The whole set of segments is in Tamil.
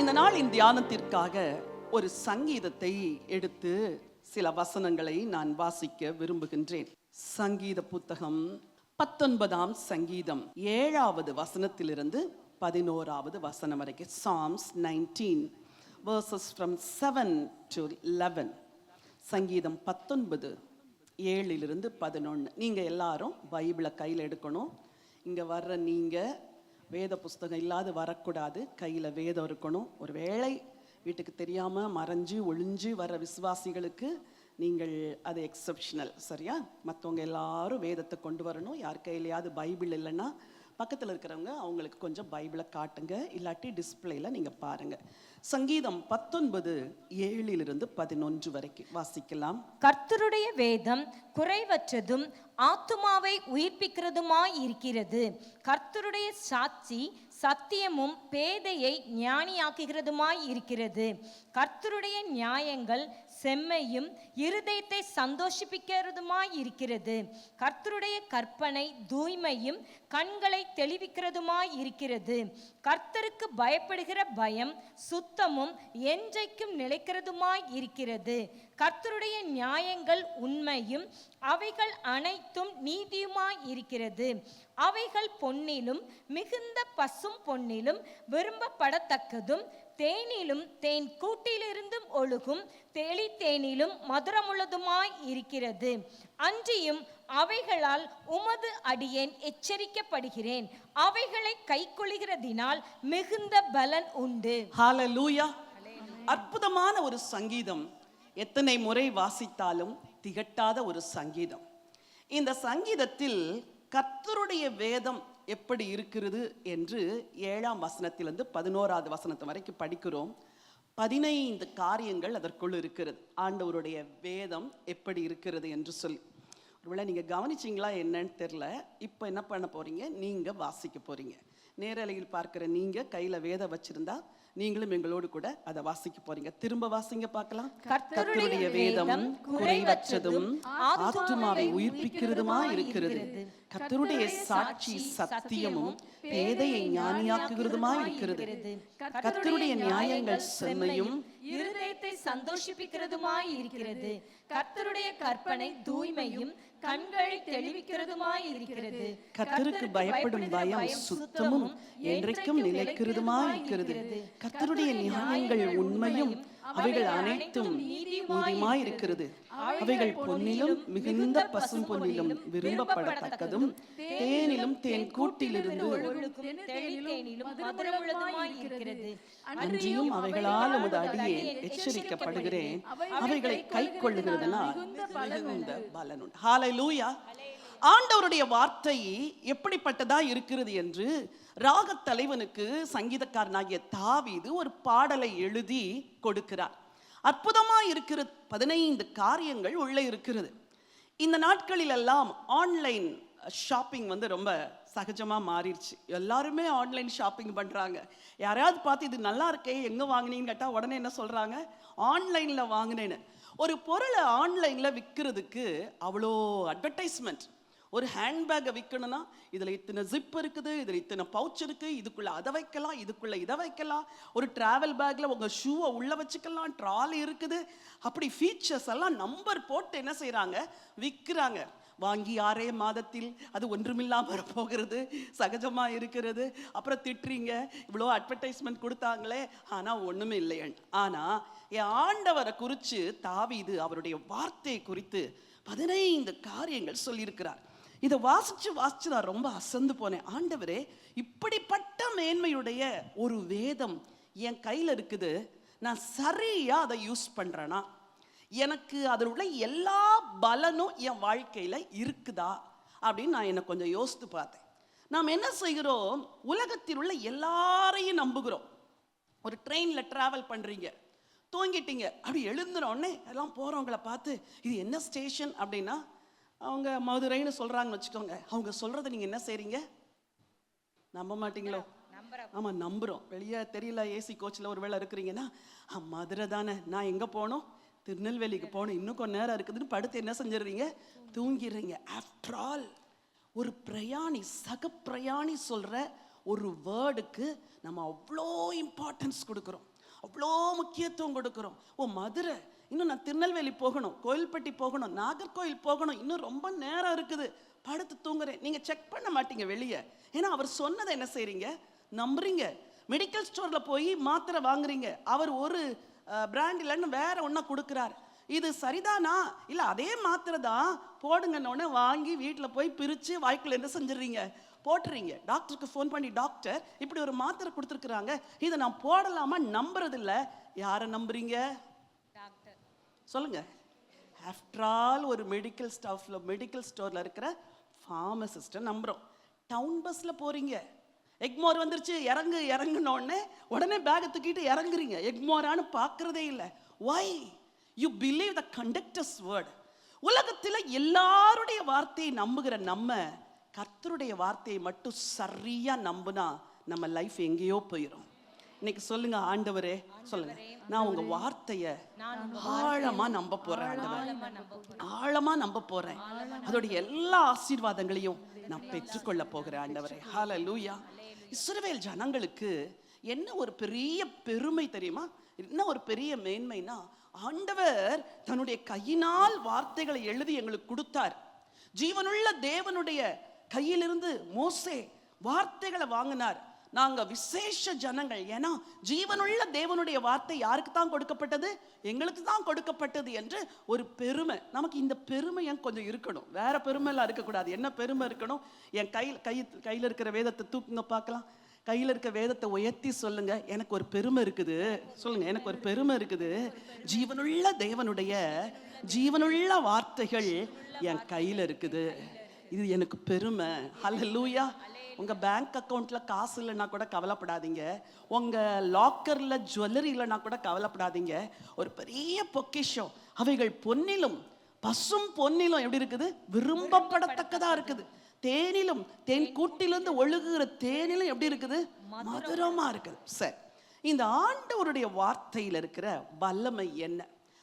இந்த நாளின் தியானத்திற்காக ஒரு சங்கீதத்தை எடுத்து சில வசனங்களை நான் வாசிக்க விரும்புகின்றேன். சங்கீத புத்தகம் 19ஆம் சங்கீதம் 7வது வசனத்திலிருந்து 11வது வசனம் வரைக்கும். Psalms 19 verses from 7 to 11. சங்கீதம் 19 7 to 11. நீங்க எல்லாரும் பைபிளை கையில் எடுக்கணும். இங்க வர்ற நீங்க வேத புஸ்தகம் இல்லாது வரக்கூடாது. கையில் வேதம் இருக்கணும். ஒரு வேளை வீட்டுக்கு தெரியாமல் மறைஞ்சு ஒளிஞ்சு வர விசுவாசிகளுக்கு நீங்கள் அது எக்ஸப்ஷனல், சரியா? மற்றவங்க எல்லாரும் வேதத்தை கொண்டு வரணும். யார் கையிலையாவது பைபிள் இல்லைன்னா பக்கத்தில் இருக்கிறவங்க அவங்களுக்கு கொஞ்சம் பைபிளை காட்டுங்க, இல்லாட்டி டிஸ்பிளேல நீங்கள் பாருங்கள். சங்கீதம் 19 7 to 11 வரைக்கும் வாசிக்கலாம். கர்த்தருடைய வேதம் குறைவற்றதும் ஆத்துமாவை உயிர்ப்பிக்கிறதுமாய் இருக்கிறது. கர்த்தருடைய சாட்சி சத்தியமும் பேதையை ஞானியாக்குகிறதுமாய் இருக்கிறது. கர்த்தருடைய நியாயங்கள் செம்மையும் இருதயத்தை சந்தோஷிப்பிக்கிறதுமாய் இருக்கிறது. கர்த்தருடைய கற்பனை தூய்மையும் கண்களை தெளிவிக்கிறதுமாய் இருக்கிறது. கர்த்தருக்கு பயப்படுகிற பயம் சுத்தமும் என்றைக்கும் நிலைக்கிறதுமாய் இருக்கிறது. கர்த்தருடைய நியாயங்கள் உண்மையும் அவைகள் அனைத்தும் நீதியுமாய் இருக்கிறது. அவைகள் பொன்னிலும் மிகுந்த பசும் பொன்னிலும் விரும்பப்படத்தக்கதும் தேனிலும் தேன் கூட்டிலிருந்தும் ஒழுகும் தெளி தேனிலும் மதுரமுள்ளதுமாய் இருக்கிறது. அன்றியும் அவைகளால் உமது அடியேன் எச்சரிக்கப்படுகிறேன். அவைகளை கைக்கொள்கிறதினால் மிகுந்த பலன் உண்டு. ஹல்லேலூயா. அற்புதமான ஒரு சங்கீதம். எத்தனை முறை வாசித்தாலும் திகட்டாத ஒரு சங்கீதம். இந்த சங்கீதத்தில் கர்த்தருடைய வேதம் எப்படி இருக்கிறது என்று 7ஆம் வசனத்திலிருந்து 11வது வசனத்து வரைக்கும் படிக்கிறோம். 15 காரியங்கள் அதற்குள் இருக்கிறது. ஆண்டவருடைய வேதம் எப்படி இருக்கிறது என்று சொல்லி ஒருவேளை நீங்கள் கவனிச்சிங்களா என்னன்னு தெரில. இப்போ என்ன பண்ண போறீங்க? நீங்கள் வாசிக்க போறீங்க. நேரலையில் பார்க்குற நீங்கள் கையில் வேதம் வச்சிருந்தா நீங்களும் எங்களோடு கூட அதை வாசிக்க போறீங்க. திரும்ப வாசிங்க பார்க்கலாம். கர்த்தருடைய வேதம் குறைவற்றதும் ஆத்துமாவை உயிர்ப்பிக்கிறதுமா இருக்கிறது. கர்த்தருடைய சாட்சி சத்தியமும் பேதையை ஞானியாக்குகிறதுமா இருக்கிறது. கர்த்தருடைய நியாயங்கள் செம்மையும் இருதயத்தை சந்தோஷிப்பிக்கிறதுமாய் இருக்கிறது. கர்த்தருடைய கற்பனை தூய்மையும் கண்களை தெளிவிக்கிறதுமாய் இருக்கிறது. கர்த்தருக்கு பயப்படும் பயம் சுத்தமும் என்றைக்கும் நிலைக்கிறதுமாய் இருக்கிறது. கர்த்தருடைய நியாயங்கள் உண்மையும் அவைகள் அனைத்தும் நீதியுமாய் இருக்கிறது. அவைகள் பொன்னிலும் மிகுந்த பசும் பொன்னிலும் விரும்பப்படத்தக்கதும் தேனிலும் தேன் கூட்டிலிருந்து அன்றியும் அவைகளால் உமது அடியே எச்சரிக்கப்படுகிறேன். அவைகளை கை கொள்ளுகிறதுனால் மிகுந்த பலன் உண்டு. ஹல்லேலூயா. ஆண்டவருடைய வார்த்தை எப்படிப்பட்டதா இருக்கிறது என்று ராகத் தலைவனுக்கு சங்கீதக்காரனாகிய தாவீது ஒரு பாடலை எழுதி கொடுக்கிறார். அற்புதமா இருக்கிற 15 காரியங்கள் உள்ளே இருக்கிறது. இந்த நாட்களில் எல்லாம் ஆன்லைன் ஷாப்பிங் ரொம்ப சகஜமா மாறிடுச்சு. எல்லாருமே ஆன்லைன் ஷாப்பிங் பண்றாங்க. யாரையாவது பார்த்து இது நல்லா இருக்கே, எங்க வாங்கினீங்கன்னு கேட்டா உடனே என்ன சொல்றாங்க? ஆன்லைன்ல வாங்கினேன்னு. ஒரு பொருளை ஆன்லைன்ல விற்கிறதுக்கு அவ்வளோ அட்வர்டைஸ்மெண்ட். ஒரு ஹேண்ட்பேக்கை விற்கணும்னா இதில் இத்தனை ஜிப் இருக்குது, இதில் இத்தனை பவுச் இருக்குது, இதுக்குள்ளே அதை வைக்கலாம், இதுக்குள்ளே இதை வைக்கலாம். ஒரு ட்ராவல் பேக்கில் உங்கள் ஷூவை உள்ளே வச்சுக்கலாம், ட்ராலி இருக்குது. அப்படி ஃபீச்சர்ஸ் எல்லாம் நம்பர் போட்டு என்ன செய்கிறாங்க? விற்கிறாங்க. வாங்கி 6 மாதத்தில் அது ஒன்றுமில்லாமல் போகிறது சகஜமாக இருக்கிறது. அப்புறம் திட்டுறீங்க, இவ்வளோ அட்வர்டைஸ்மெண்ட் கொடுத்தாங்களே, ஆனால் ஒன்றுமே இல்லையன். ஆனால் என் ஆண்டவரை குறித்து தாவீது அவருடைய வார்த்தையை குறித்து 15 காரியங்கள் சொல்லியிருக்கிறார். இதை வாசிச்சு நான் ரொம்ப அசந்து போனேன். ஆண்டவரே, இப்படிப்பட்ட மேன்மையுடைய ஒரு வேதம் என் கையில் இருக்குது, நான் சரியா அதை யூஸ் பண்றேனா? எனக்கு அதில் உள்ள எல்லா பலனும் என் வாழ்க்கையில இருக்குதா அப்படின்னு நான் என்னை கொஞ்சம் யோசித்து பார்த்தேன். நாம் என்ன செய்கிறோம்? உலகத்தில் உள்ள எல்லாரையும் நம்புகிறோம். ஒரு ட்ரெயின்ல டிராவல் பண்றீங்க, தூங்கிட்டீங்க, அப்படி எழுந்துனோடனே எல்லாம் போறவங்களை பார்த்து இது என்ன ஸ்டேஷன் அப்படின்னா அவங்க மதுரைன்னு சொல்றாங்கன்னு வச்சுக்கோங்க. அவங்க சொல்றதை நீங்க என்ன செய்றீங்க? நம்ப மாட்டீங்களோ? ஆமா, நம்புறோம். வெளியே தெரியல, ஏசி கோச்சில் ஒரு வேளை இருக்கிறீங்கன்னா மதுரை தானே, நான் எங்க போகணும்? திருநெல்வேலிக்கு போகணும், இன்னும் கொஞ்ச நேரம் இருக்குதுன்னு படுத்து என்ன செஞ்சிடுறீங்க? தூங்கிடுறீங்க. ஆஃப்டர் ஆல் ஒரு பிரயாணி, சக பிரயாணி சொல்ற ஒரு வேர்டுக்கு நம்ம அவ்வளோ இம்பார்ட்டன்ஸ் கொடுக்குறோம், அவ்வளோ முக்கியத்துவம் கொடுக்குறோம். மதுரை, இன்னும் நான் திருநெல்வேலி போகணும், கோயில்பட்டி போகணும், நாகர்கோயில் போகணும், இன்னும் ரொம்ப நேரம் இருக்குது, படுத்து தூங்குறேன். நீங்கள் செக் பண்ண மாட்டீங்க வெளியே. ஏன்னா அவர் சொன்னதை என்ன செய்றீங்க? நம்புறீங்க. மெடிக்கல் ஸ்டோரில் போய் மாத்திரை வாங்குறீங்க, அவர் ஒரு பிராண்ட் இல்லைன்னு வேற ஒன்றா கொடுக்குறாரு. இது சரிதானா? இல்லை அதே மாத்திரை தான் போடுங்கன்னு வாங்கி வீட்டில் போய் பிரித்து வாய்க்குள்ள என்ன செஞ்சிடறீங்க? போட்டுறீங்க. டாக்டருக்கு ஃபோன் பண்ணி, டாக்டர் இப்படி ஒரு மாத்திரை கொடுத்துருக்குறாங்க, இதை நான் போடலாமா? நம்புறதில்ல. யாரை நம்புறீங்க? சொல்லுங்க. ஆஃப்டர் ஆல் ஒரு மெடிக்கல் ஸ்டோரில் இருக்கிற ஃபார்மசிஸ்ட்டை நம்புகிறோம். டவுன் பஸ்ஸில் போகிறீங்க, எக்மோர் வந்துருச்சு, இறங்குனோடனே உடனே பேகை தூக்கிட்டு இறங்குறீங்க. எக்மோரான்னு பார்க்குறதே இல்லை. Why? You believe the conductor's word. உலகத்தில் எல்லாருடைய வார்த்தையை நம்புகிற நம்ம கர்த்தருடைய வார்த்தையை மட்டும் சரியா நம்புனா நம்ம லைஃப் எங்கேயோ போயிடும். இன்னைக்கு சொல்லுங்க, ஆண்டவரே சொல்லுங்க, நான் உங்க வார்த்தைய ஆழமா நம்ப போறேன் ஆண்டவரே, ஆழமா நம்ப போறேன். அதோடைய எல்லா ஆசீர்வாதங்களையும் நான் பெற்றுக்கொள்ள போகிறேன் ஆண்டவரே. ஹல்லேலூயா. இஸ்ரவேல் ஜனங்களுக்கு என்ன ஒரு பெரிய பெருமை தெரியுமா? என்ன ஒரு பெரிய மேன்மைனா, ஆண்டவர் தன்னுடைய கையினால் வார்த்தைகளை எழுதி எங்களுக்கு கொடுத்தார். ஜீவனுள்ள தேவனுடைய கையிலிருந்து மோசே வார்த்தைகளை வாங்கினார். நாங்க விசேஷ ஜனங்கள். ஏன்னா ஜீவனுள்ள தேவனுடைய வார்த்தை யாருக்கு தான் கொடுக்கப்பட்டது? எங்களுக்கு தான் கொடுக்கப்பட்டது என்று ஒரு பெருமை. நமக்கு இந்த பெருமை கொஞ்சம் இருக்கணும், வேற பெருமை எல்லாம் இருக்கக்கூடாது. என்ன பெருமை இருக்கணும்? என் கையில் இருக்கிற வேதத்தை தூக்குங்க பார்க்கலாம். கையில் இருக்க வேதத்தை உயர்த்தி சொல்லுங்க, எனக்கு ஒரு பெருமை இருக்குது. சொல்லுங்க, எனக்கு ஒரு பெருமை இருக்குது. ஜீவனுள்ள தேவனுடைய ஜீவனுள்ள வார்த்தைகள் என் கையில் இருக்குது, இது எனக்கு பெருமை. ஹல்லேலூயா. உங்க பேங்க் அக்கௌண்ட்ல காசு இல்லைன்னா கூட கவலைப்படாதீங்க, உங்க லாக்கர்ல ஜுவல்லரி இல்லைன்னா கூட கவலைப்படாதீங்க. ஒரு பெரிய பொக்கிஷம், அவைகள் பொன்னிலும் பசும் பொன்னிலும் எப்படி இருக்குது? விரும்பப்படத்தக்கதா இருக்குது. தேனிலும், தேன் கூட்டிலிருந்து ஒழுகுகிற தேனிலும் எப்படி இருக்குது? மதுரமா இருக்குது. சரி, இந்த ஆண்டவருடைய வார்த்தையில் இருக்கிற வல்லமை என்ன?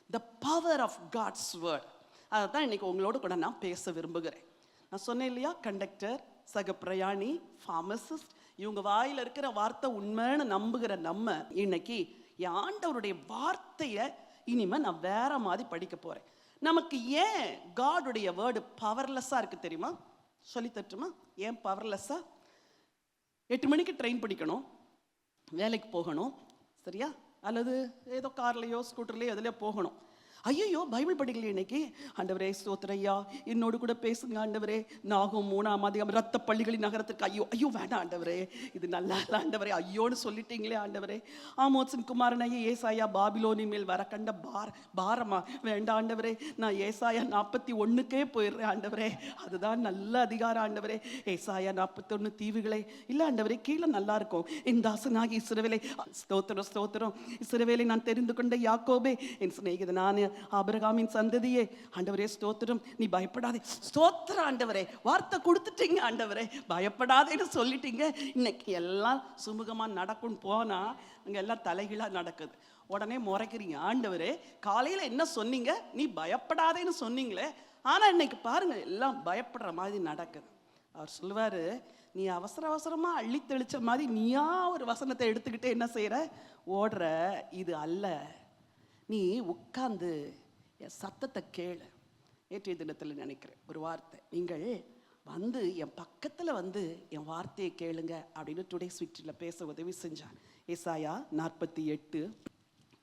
The power of God's word. அதை தான் இன்னைக்கு உங்களோட கூட நான் பேச விரும்புகிறேன். நான் சொன்னேன் இல்லையா, கண்டக்டர், சக பிரயாணி, ஃபார்மசிஸ்ட், இவங்க வாயில் இருக்கிற வார்த்தை உண்மைன்னு நம்புகிற நம்ம இன்னைக்கு என் ஆண்டவருடைய வார்த்தையை இனிமே நான் வேற மாதிரி படிக்க போறேன். நமக்கு ஏன் காடுடைய வேர்டு பவர்லெஸ்ஸா இருக்கு தெரியுமா? சொல்லி தட்டுமா? ஏன் பவர்லெஸ்ஸா? 8 மணிக்கு ட்ரெயின் பிடிக்கணும், வேலைக்கு போகணும், சரியா? அல்லது ஏதோ கார்லையோ ஸ்கூட்டர்லையோ எதுலையோ போகணும். ஐயோ, பைபிள் படிக்கலையே இன்னைக்கு. ஆண்டவரே ஸ்தோத்திரையா, என்னோடு கூட பேசுங்க ஆண்டவரே. நாகும் 3 ரத்த பள்ளிகளின் நகரத்துக்கு ஐயோ வேண்டாம் ஆண்டவரே, இது நல்லா இல்லை ஆண்டவரே, ஐயோன்னு சொல்லிட்டீங்களே ஆண்டவரே. ஆமோத்சின் குமாரனையே ஏசாயா பாபிலோனின் மேல் வர கண்ட பாரமா வேண்டாம் ஆண்டவரே, நான் ஏசாயா 41க்கே போயிடுறேன் ஆண்டவரே, அதுதான் நல்ல அதிகாரம் ஆண்டவரே. ஏசாயா 41 தீவுகளே இல்லை ஆண்டவரே, கீழே நல்லா இருக்கும். என் தாசனாகி இஸ்ரவேலை, ஸ்தோத்திரம் ஸ்தோத்திரம், இஸ்ரவேலை நான் தெரிந்து கொண்ட யாக்கோபே, என் சிநேகிதனான ஆபிரகாமின் சந்ததியே, ஆண்டவரே ஸ்தோத்திரம், நீ பயப்படாதே. ஸ்தோத்திரம் ஆண்டவரே, வார்த்தை கொடுத்துட்டீங்க ஆண்டவரே, பயப்படாதேன்னு சொல்லிட்டீங்க. இன்னைக்கு எல்லாம் சுமூகமா நடக்கும் போனா இங்க எல்லாம் தலைகீழா நடக்குது. உடனே முறைக்கிறீங்க, ஆண்டவரே காலையில என்ன சொன்னீங்க? நீ பயப்படாதேன்னு சொன்னீங்களே, ஆனா இன்னைக்கு பாருங்க எல்லாம் பயப்படுற மாதிரி நடக்குது. அவர் சொல்லுவாரு, நீ அவசரமா அள்ளி தெளிச்ச மாதிரி நீயா ஒரு வசனத்தை எடுத்துக்கிட்டு என்ன செய்யற? ஓடுற. இது அல்ல, நீ உட்கார்ந்து என் சத்தத்தை கேளு. நேற்றைய தினத்தில் நினைக்கிறேன் ஒரு வார்த்தை, நீங்கள் வந்து என் பக்கத்தில் வந்து என் வார்த்தையை கேளுங்க அப்படின்னு டுடே ஸ்வீட்டில் பேச உதவி செஞ்சான். ஏசாயா 48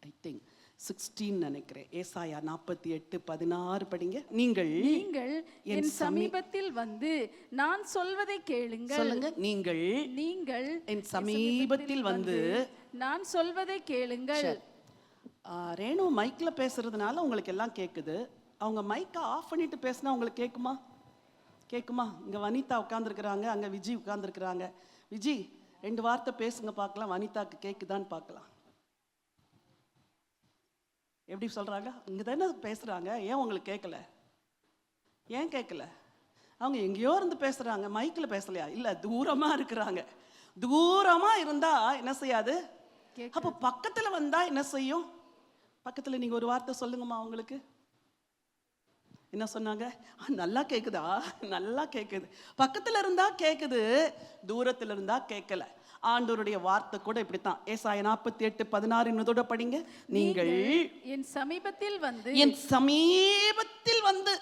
ஐ திங்க் 16 நினைக்கிறேன். ஏசாயா 48:16 படிங்க. நீங்கள் என் சமீபத்தில் வந்து நான் சொல்வதை கேளுங்கள். சொல்லுங்க, நீங்கள் என் சமீபத்தில் வந்து நான் சொல்வதை கேளுங்கள். ரேணு மைக்ல பேசுறதுனால உங்களுக்கு எல்லாம் கேட்குது. அவங்க மைக்கை ஆஃப் பண்ணிட்டு பேசினா உங்களுக்கு கேட்குமா? இங்க வனிதா உட்கார்ந்துருக்குறாங்க, அங்க விஜி உட்கார்ந்துருக்குறாங்க. விஜி 2 வார்த்தை பேசுங்க பார்க்கலாம், வனிதாக்கு கேட்குதான்னு பார்க்கலாம். எப்படி சொல்றாங்க? இங்க தானே பேசுறாங்க, ஏன் உங்களுக்கு கேட்கல? ஏன் கேட்கல? அவங்க எங்கேயோ இருந்து பேசுறாங்க, மைக்கில் பேசலையா? இல்ல, தூரமா இருக்கிறாங்க. தூரமா இருந்தா என்ன செய்யாது? அப்போ பக்கத்துல வந்தா என்ன செய்யும்? பக்கத்துல நீங்க ஒரு வார்த்தை சொல்லுங்கம்மா அவங்களுக்கு. என்ன சொன்னாங்க? நல்லா கேக்குதா? நல்லா கேக்குது. பக்கத்துல இருந்தா கேக்குது, தூரத்துல இருந்தா கேட்கல. ஆண்டவருடைய வார்த்தை கூட இப்படித்தான். ஏசாயா 48:16 இன்னதோட படிங்க. நீங்கள் என் சமீபத்தில் வந்து என் சமீபத்தில் வந்து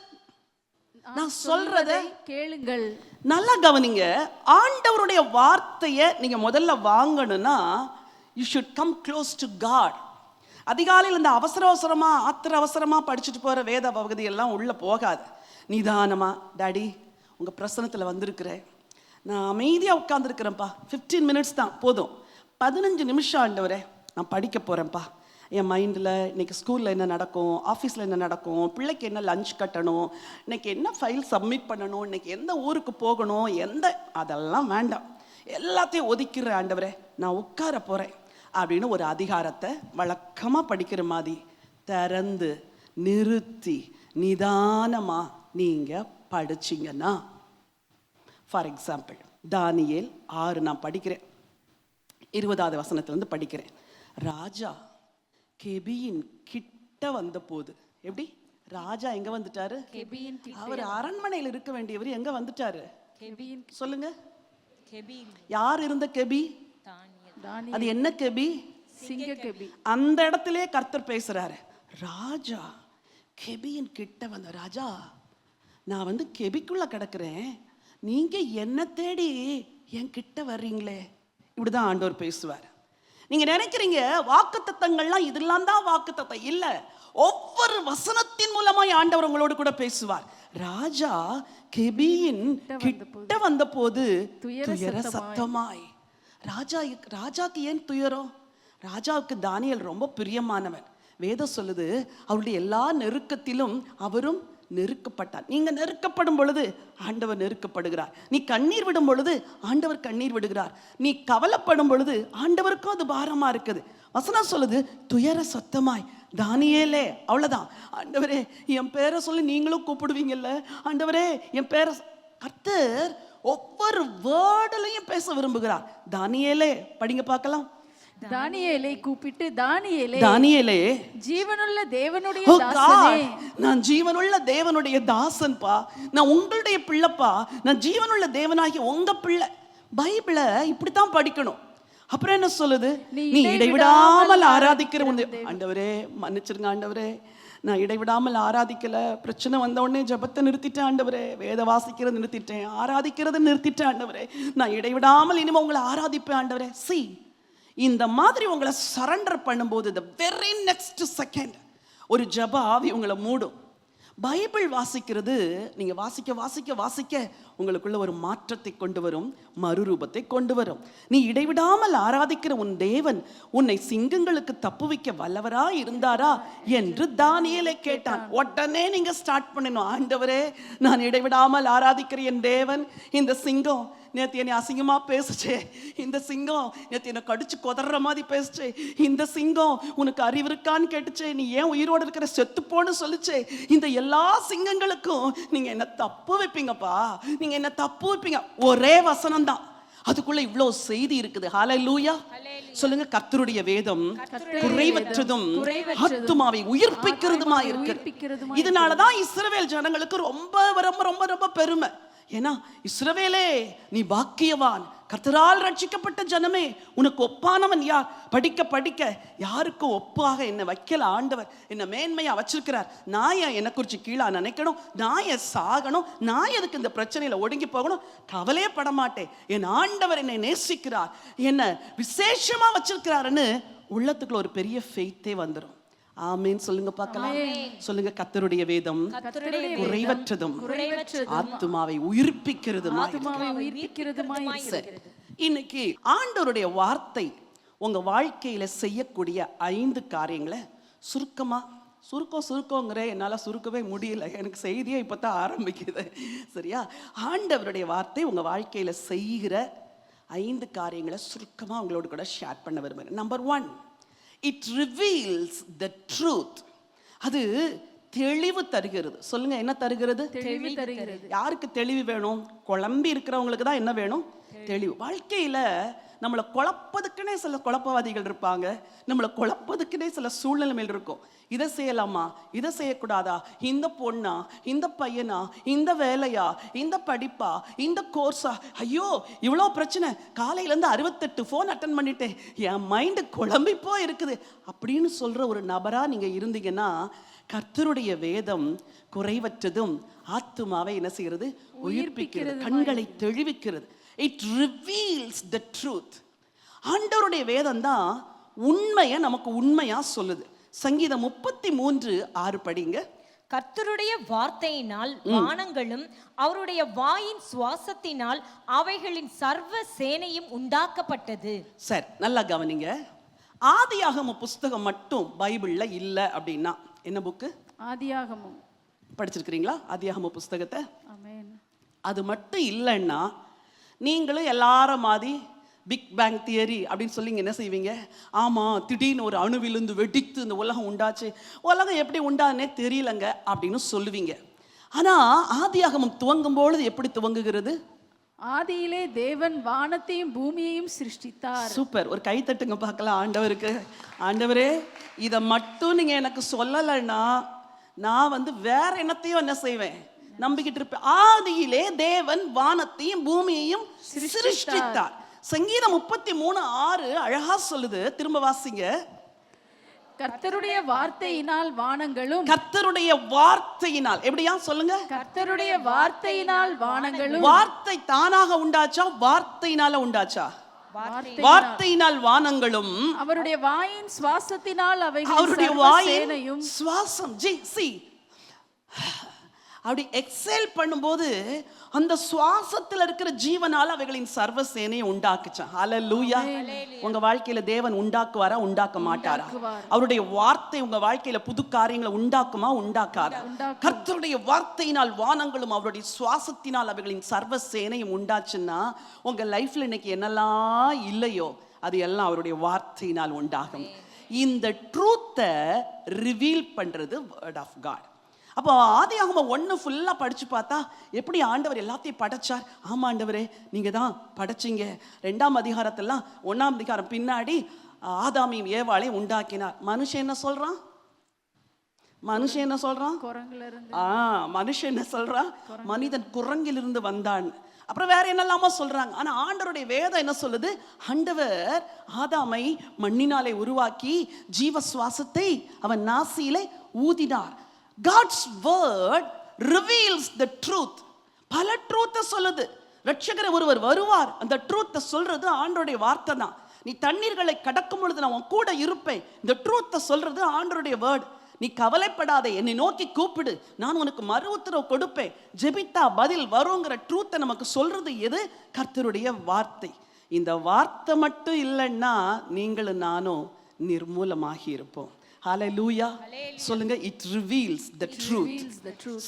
நான் சொல்றத கேளுங்கள். நல்லா கவனிங்க. ஆண்டவருடைய வார்த்தையை நீங்க முதல்ல வாங்கணும்னா you should come close to God. அதிகாலையில் இந்த அவசரமா அவசரமா படிச்சுட்டு போற வேத பகுதி எல்லாம் உள்ள போகாது. நிதானமா, டாடி உங்க பிரசனத்துல வந்திருக்கிறேன், நான் அமைதியா உட்கார்ந்துருக்கிறேன்ப்பா, 15 மினிட்ஸ் தான் போதும், 15 நிமிஷம் ஆண்டவரே நான் படிக்க போறேன்ப்பா. என் மைண்டில் இன்னைக்கு ஸ்கூலில் என்ன நடக்கும், ஆஃபீஸில் என்ன நடக்கும், பிள்ளைக்கு என்ன லஞ்ச் கட்டணும், இன்னைக்கு என்ன ஃபைல் சப்மிட் பண்ணணும், இன்னைக்கு எந்த ஊருக்கு போகணும், அதெல்லாம் வேண்டாம், எல்லாத்தையும் ஒதுக்கிற ஆண்டவரே நான் உட்கார போகிறேன் அப்படின்னு ஒரு அதிகாரத்தை வழக்கமாக படிக்கிற மாதிரி திறந்து நிறுத்தி நிதானமாக நீங்கள் படிச்சிங்கன்னா, ஃபார் எக்ஸாம்பிள் தானியேல் 6 நான் படிக்கிறேன், 20வது வசனத்திலிருந்து படிக்கிறேன். ராஜா கெபியின் கிட்ட வந்த போது, எப்படி ராஜா எங்க வந்துட்டாரு? அவர் அரண்மனையில் இருக்க வேண்டியவர் எங்க வந்துட்டாரு? சொல்லுங்க. யார் இருந்த கெபி? அது என்ன கெபி? சிங்க கெபி. அந்த இடத்திலே கர்த்தர் பேசுறாரு. ராஜா கெபியின் கிட்ட வந்த, ராஜா நான் வந்து கெபிக்குள்ள கிடக்குறேன், நீங்க என்ன தேடி என் கிட்ட வர்றீங்களே. இப்படிதான் ஆண்டவர் பேசுவார். நீங்க நினைக்கிறீங்க வாக்குத்தத்தங்கள்லாம் இதெல்லாம் தான் வாக்குத்தத்தம் இல்ல. ஒவ்வொரு வசனத்தின் மூலமாய் ஆண்டவர் உங்களோடு கூட பேசுவார். ராஜா கெபியின் கிட்ட வந்த போது துயர சத்தமாய். ராஜாக்கு ஏன் துயரம்? ராஜாவுக்கு தானியேல் ரொம்ப பிரியமானவன். வேதம் சொல்லுது அவருடைய எல்லா நெருக்கத்திலும் அவரும் நெருக்கப்பட்டார். நீங்க நெருக்கப்படும் பொழுது ஆண்டவர் நெருக்கப்படுகிறார். நீ கண்ணீர் விடும் பொழுது ஆண்டவர் கண்ணீர் விடுகிறார். நீ கவலைப்படும் பொழுது ஆண்டவருக்கும் அது பாரமா இருக்குது. வசனம் சொல்லுது துயர சத்தமாய். தானியேலே அவ்வளவுதான். ஆண்டவரே என் பேரை சொல்லி நீங்களும் கூப்பிடுவீங்கல்ல, ஆண்டவரே என் பேரை. கர்த்தர் ஒவ்வொரு வேர்டுலையும் பேச விரும்புகிறார். தானியேலே படிங்க பார்க்கலாம். தானியேலை கூப்பிட்டு, தானியேலே ஜீவனுள்ள தேவனுடைய தாசனே, நான் ஜீவனுள்ள தேவனுடைய தாசன்பா, நான் உங்களுடைய பிள்ளைப்பா, நான் ஜீவனுள்ள தேவனாகிய உங்க பிள்ளை. பைபிளை இப்படித்தான் படிக்கணும். அப்புறம் என்ன சொல்லுது? நீ இடைவிடாமல் ஆராதிக்கிற ஆண்டவரே மன்னிச்சிருங்க ஆண்டவரே, நான் இடைவிடாமல் ஆராதிக்கல, பிரச்சனை வந்த உடனே ஜபத்தை நிறுத்திட்டேன் ஆண்டவரே, வேத வாசிக்கிறது நிறுத்திட்டேன், ஆராதிக்கிறது நிறுத்திட்டேன் ஆண்டவரே, நான் இடைவிடாமல் இனிமே உங்களை ஆராதிப்பேன் ஆண்டவரே. இந்த மாதிரி உங்களை சரண்டர் பண்ணும்போது the very next second ஒரு ஜப ஆவி உங்களை மூடும். பைபிள் வாசிக்கிறது நீங்க வாசிக்க வாசிக்க வாசிக்க உங்களுக்குள்ள ஒரு மாற்றத்தை கொண்டு வரும், மறுரூபத்தை கொண்டு வரும். நீ இடைவிடாமல் ஆராதிக்கிற உன் தேவன் உன்னை சிங்கங்களுக்கு தப்புவிக்க வல்லவரா இருந்தாரா என்று தானியேலை கேட்டான். உடனே நீங்க ஸ்டார்ட் பண்ணணும், ஆண்டவரே நான் இடைவிடாமல் ஆராதிக்கிற என் தேவன், இந்த சிங்கம் நேற்று என்னை அசிங்கமா பேசுச்சே, இந்த சிங்கம் நேற்று என்னை கடிச்சு கொதற மாதிரி பேசுச்சே, இந்த சிங்கம் உனக்கு அறிவு இருக்கான்னு கேட்டுச்சே, நீ ஏன் உயிரோடு இருக்கிற செத்துப்போன்னு சொல்லிச்சே, இந்த எல்லா சிங்கங்களுக்கும் நீங்க என்ன தப்பு வைப்பீங்கப்பா, நீங்க என்ன தப்பு வைப்பீங்க. ஒரே வசனம் தான், அதுக்குள்ள இவ்வளவு செய்தி இருக்குது. ஹல்லேலூயா சொல்லுங்க. கர்த்தருடைய வேதம் குறைவற்றதும் ஆத்துமாவை உயிர்ப்பிக்கிறதுமா இருக்கு. இதனாலதான் இஸ்ரவேல் ஜனங்களுக்கு ரொம்ப ரொம்ப ரொம்ப ரொம்ப பெருமை. ஏன்னா இஸ்ரவேலே நீ பாக்கியவான், கர்த்தரால் ரட்சிக்கப்பட்ட ஜனமே, உனக்கு ஒப்பானவன் யார்? படிக்க படிக்க யாருக்கும் ஒப்பாக என்ன வைக்கல ஆண்டவர், என்ன மேன்மையா வச்சிருக்கிறார். நான் என்னை குறிச்சு கீழா நினைக்கணும், நான் சாகணும், நான் எதுக்கு இந்த பிரச்சனையில ஒடுங்கி போகணும், கவலையே பட மாட்டேன். என் ஆண்டவர் என்னை நேசிக்கிறார், என்ன விசேஷமா வச்சிருக்கிறாருன்னு உள்ளத்துக்குள்ள ஒரு பெரிய ஃபெய்த்தே வந்துடும். ஆமென் சொல்லுங்க பார்க்கலாம். சொல்லுங்க. கர்த்தருடைய வேதம் குறைவற்றதும் ஆத்துமாவை உயிர்ப்பிக்கிறதுமாய். இன்னைக்கு ஆண்டவருடைய வார்த்தை உங்க வாழ்க்கையில செய்யக்கூடிய 5 காரியங்களை சுருக்கங்கிற என்னால சுருக்கவே முடியல, எனக்கு செய்தியே இப்பதான் ஆரம்பிக்குது. சரியா? ஆண்டவருடைய வார்த்தை உங்க வாழ்க்கையில செய்கிற 5 காரியங்களை சுருக்கமா உங்களோட கூட ஷேர் பண்ண விரும்புகிறேன். Number 1, it reveals the truth. அது தெளிவு தருகிறது. சொல்லுங்க, என்ன தருகிறது? தெளிவு தருகிறது. யாருக்கு தெளிவு வேணும்? குழம்பி இருக்கிறவங்களுக்கு தான் என்ன வேணும்? தெளிவு. வாழ்க்கையில நம்மளை குழப்பதுக்குன்னே சில குழப்பவாதிகள் இருப்பாங்க, நம்மளை குழப்பதுக்குன்னே சில சூழ்நிலைமைகள் இருக்கும். இதை செய்யலாமா, இதை செய்யக்கூடாதா, இந்த பொண்ணா, இந்த பையனா, இந்த வேலையா, இந்த படிப்பா, இந்த கோர்ஸா, ஐயோ இவ்வளோ பிரச்சனை, காலையிலேருந்து 68 ஃபோன் அட்டன் பண்ணிட்டேன், என் மைண்டு குழம்பிப்போ இருக்குது அப்படின்னு சொல்ற ஒரு நபரா நீங்க இருந்தீங்கன்னா, கர்த்தருடைய வேதம் குறைவற்றதும் ஆத்துமாவை என்ன செய்கிறது, உயிர்ப்பிக்கிறது, கண்களை தெளிவிக்கிறது. It reveals the truth. ஆண்டவருடைய வேதம் தான் உண்மையை நமக்கு உண்மையா சொல்லுது. சங்கீதம் 33:6 படிங்க. கர்த்தருடைய வார்த்தையினால் வானங்களும் அவருடைய வாயின் சுவாசத்தினால் அவைகளின் சர்வ சேனையும் உண்டாக்கப்பட்டது. சரி, நல்லா கவனிங்க. ஆதியாகம புஸ்தகம் மட்டும் பைபிள்ல இல்ல அப்படின்னா என்ன புக்கு? ஆதியாகமம். படிச்சிருக்கிறீங்களா ஆதியாகம புஸ்தகத்தை? ஆமென். அது மட்டும் இல்லைன்னா நீங்களும் எல்லாரும் மாதிரி பிக் பேங் தியரி அப்படின்னு சொல்லி என்ன செய்வீங்க? ஆமாம், திடீர்னு ஒரு அணுவிலிருந்து வெடித்து இந்த உலகம் உண்டாச்சு, உலகம் எப்படி உண்டானே தெரியலங்க அப்படின்னு சொல்லுவீங்க. ஆனால் ஆதியாகமம் துவங்கும் பொழுது எப்படி துவங்குகிறது? ஆதியிலே தேவன் வானத்தையும் பூமியையும் சிருஷ்டித்தார். சூப்பர், ஒரு கை தட்டுங்க பார்க்கலாம் ஆண்டவருக்கு. ஆண்டவரே, இதை மட்டும் நீங்க எனக்கு சொல்லலைன்னா நான் வேற என்னத்தையும் என்ன செய்வேன், நம்பிக்கிட்டு இருப்பேன். ஆதியிலே தேவன் வானத்தையும் பூமியையும் சிருஷ்டித்தார். சங்கீதம் 33:6 அழகா சொல்லுது, திரும்ப வாசிங்க. கர்த்தருடைய வார்த்தையினால் வானங்களும். கர்த்தருடைய வார்த்தையினால், எப்படியா சொல்லுங்க? கர்த்தருடைய வார்த்தையினால் வானங்களும். வார்த்தை தானாக உண்டாச்சா, வார்த்தையினால உண்டாச்சா? வார்த்தையினால் வானங்களும் அவருடைய வாயின் சுவாசத்தினால் அவருடைய அவைகளின் வாயின் சுவாசம். அப்படி எக்ஸேல் பண்ணும்போது அந்த சுவாசத்தில் இருக்கிற ஜீவனால் அவைகளின் சர்வ சேனையை உண்டாக்குச்சான். ஹல்லேலூயா. உங்க வாழ்க்கையில தேவன் உண்டாக்குவாரா, உண்டாக்க மாட்டாரா? அவருடைய வார்த்தை உங்க வாழ்க்கையில புது காரியங்களை உண்டாக்குமா, உண்டாக்காதா? கர்த்தருடைய வார்த்தையினால் வானங்களும் அவருடைய சுவாசத்தினால் அவைகளின் சர்வ சேனையும் உண்டாச்சுன்னா உங்க லைஃப்ல இன்னைக்கு என்னெல்லாம் இல்லையோ அது எல்லாம் அவருடைய வார்த்தையினால் உண்டாகும். இந்த ட்ரூத்தை ரிவீல் பண்றது வேர்ட் ஆஃப் காட். அப்போ ஆதியாகமம் 1 ஃபுல்லாக படித்து பார்த்தா எப்படி ஆண்டவர் எல்லாத்தையும் படைச்சார். ஆமாம் ஆண்டவரே, நீங்கள் தான் படைச்சிங்க. 2ஆம் அதிகாரத்தெல்லாம் 1ஆம் அதிகாரம் பின்னாடி ஆதாமையும் ஏவாளையும் உண்டாக்கினார். மனுஷன் என்ன சொல்கிறான்? மனுஷன் என்ன சொல்கிறான்? மனுஷன் என்ன சொல்கிறான்? மனிதன் குரங்கிலிருந்து வந்தான். அப்புறம் வேற என்னெல்லாமோ சொல்றாங்க. ஆனா ஆண்டவருடைய வேதம் என்ன சொல்லுது? ஆண்டவர் ஆதாமை மண்ணினாலே உருவாக்கி ஜீவ சுவாசத்தை அவன் நாசியிலே ஊதினார். God's word reveals the truth. பல ட்ரூத்தை சொல்லுது. ரட்சகர் ஒருவர் வருவார், அந்த ட்ரூத்தை சொல்றது ஆண்டவருடைய வார்த்தை தான். நீ தண்ணீர்களை கடக்கும் பொழுது நான் உன் கூட இருப்பேன், இந்த ட்ரூத்தை சொல்றது ஆண்டவருடைய வேர்ட். நீ கவலைப்படாதே, என்னை நோக்கி கூப்பிடு, நான் உனக்கு மறு உத்தரவு கொடுப்பேன், ஜெபித்தா பதில் வருங்கிற ட்ரூத்தை நமக்கு சொல்றது எது? கர்த்தருடைய வார்த்தை. இந்த வார்த்தை மட்டும் இல்லைன்னா நீங்களும் நானும் நிர்மூலமாகி இருப்போம். ஹல்லேலூயா சொல்லுங்க. It reveals the truth.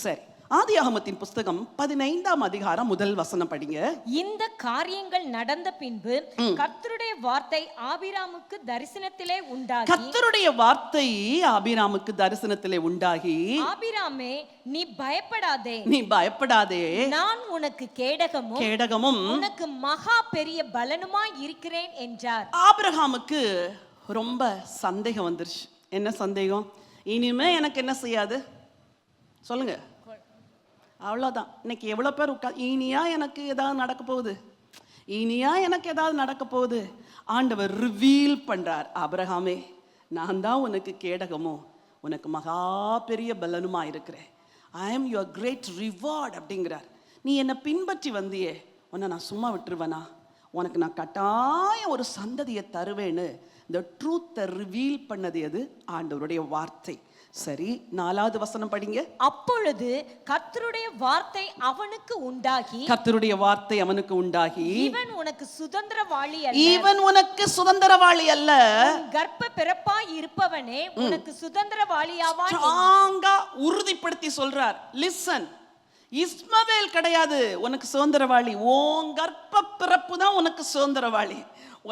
சரி, ஆதியாகமத்தின் புஸ்தகம் 15ஆம் அதிகாரம் 1 வசனம் படிங்க. இந்த காரியங்கள் நடந்த பின்பு கர்த்தருடைய வார்த்தை ஆபிராமுக்கு தரிசனத்திலே உண்டாகி. கர்த்தருடைய வார்த்தை ஆபிராமுக்கு தரிசனத்திலே உண்டாகி, ஆபிராமே, நீ பயப்படாதே, நீ பயப்படாதே, நான் உனக்கு கேடகமும் உனக்கு மகா பெரிய பலனுமாய் இருக்கிறேன் என்றார். ஆபிரகாமுக்கு ரொம்ப சந்தேகம் வந்துருச்சு. என்ன சந்தேகம்? இனிமே எனக்கு என்ன செய்யாது சொல்லுங்க. அவ்வளோதான். இன்னைக்கு எவ்வளோ பேர் இனியா எனக்கு ஏதாவது நடக்க போகுது, இனியா எனக்கு ஏதாவது நடக்க போகுது. ஆண்டவர் ரிவீல் பண்றார், ஆபிரகாமே, நான் தான் உனக்கு கேடகமும் உனக்கு மகா பெரிய பலனுமா இருக்கிறேன். ஐ ஆம் யுவர் கிரேட் ரிவார்ட் அப்படிங்கிறார். நீ என்னை பின்பற்றி வந்தியே, உன்னை நான் சும்மா விட்டுருவேனா? உனக்கு நான் கட்டாயம் ஒரு சந்ததியை தருவேன்னு இந்த ட்ரூத்தை ரிவீல் பண்ணது எது? ஆண்டவருடைய வார்த்தை. சரி, 4வது வசனம் படிங்க. அப்பொழுது கர்த்தருடைய வார்த்தை அவனுக்கு உண்டாகி, கர்த்தருடைய வார்த்தை அவனுக்கு உண்டாகி, இவன் உனக்கு சுதந்திரவாளி அல்ல, இவன் உனக்கு சுதந்திரவாளி அல்ல, கர்ப்ப பிறப்பாய் இருப்பவனே உனக்கு சுதந்திரவாளியாவான். ஸ்ட்ராங்கா உறுதிப்படுத்தி சொல்றார். லிசன், இஸ்மவேல் கிடையாது உனக்கு சுதந்திரவாளி, உன் கர்ப்ப பிறப்பு தான் உனக்கு சுதந்திரவாளி.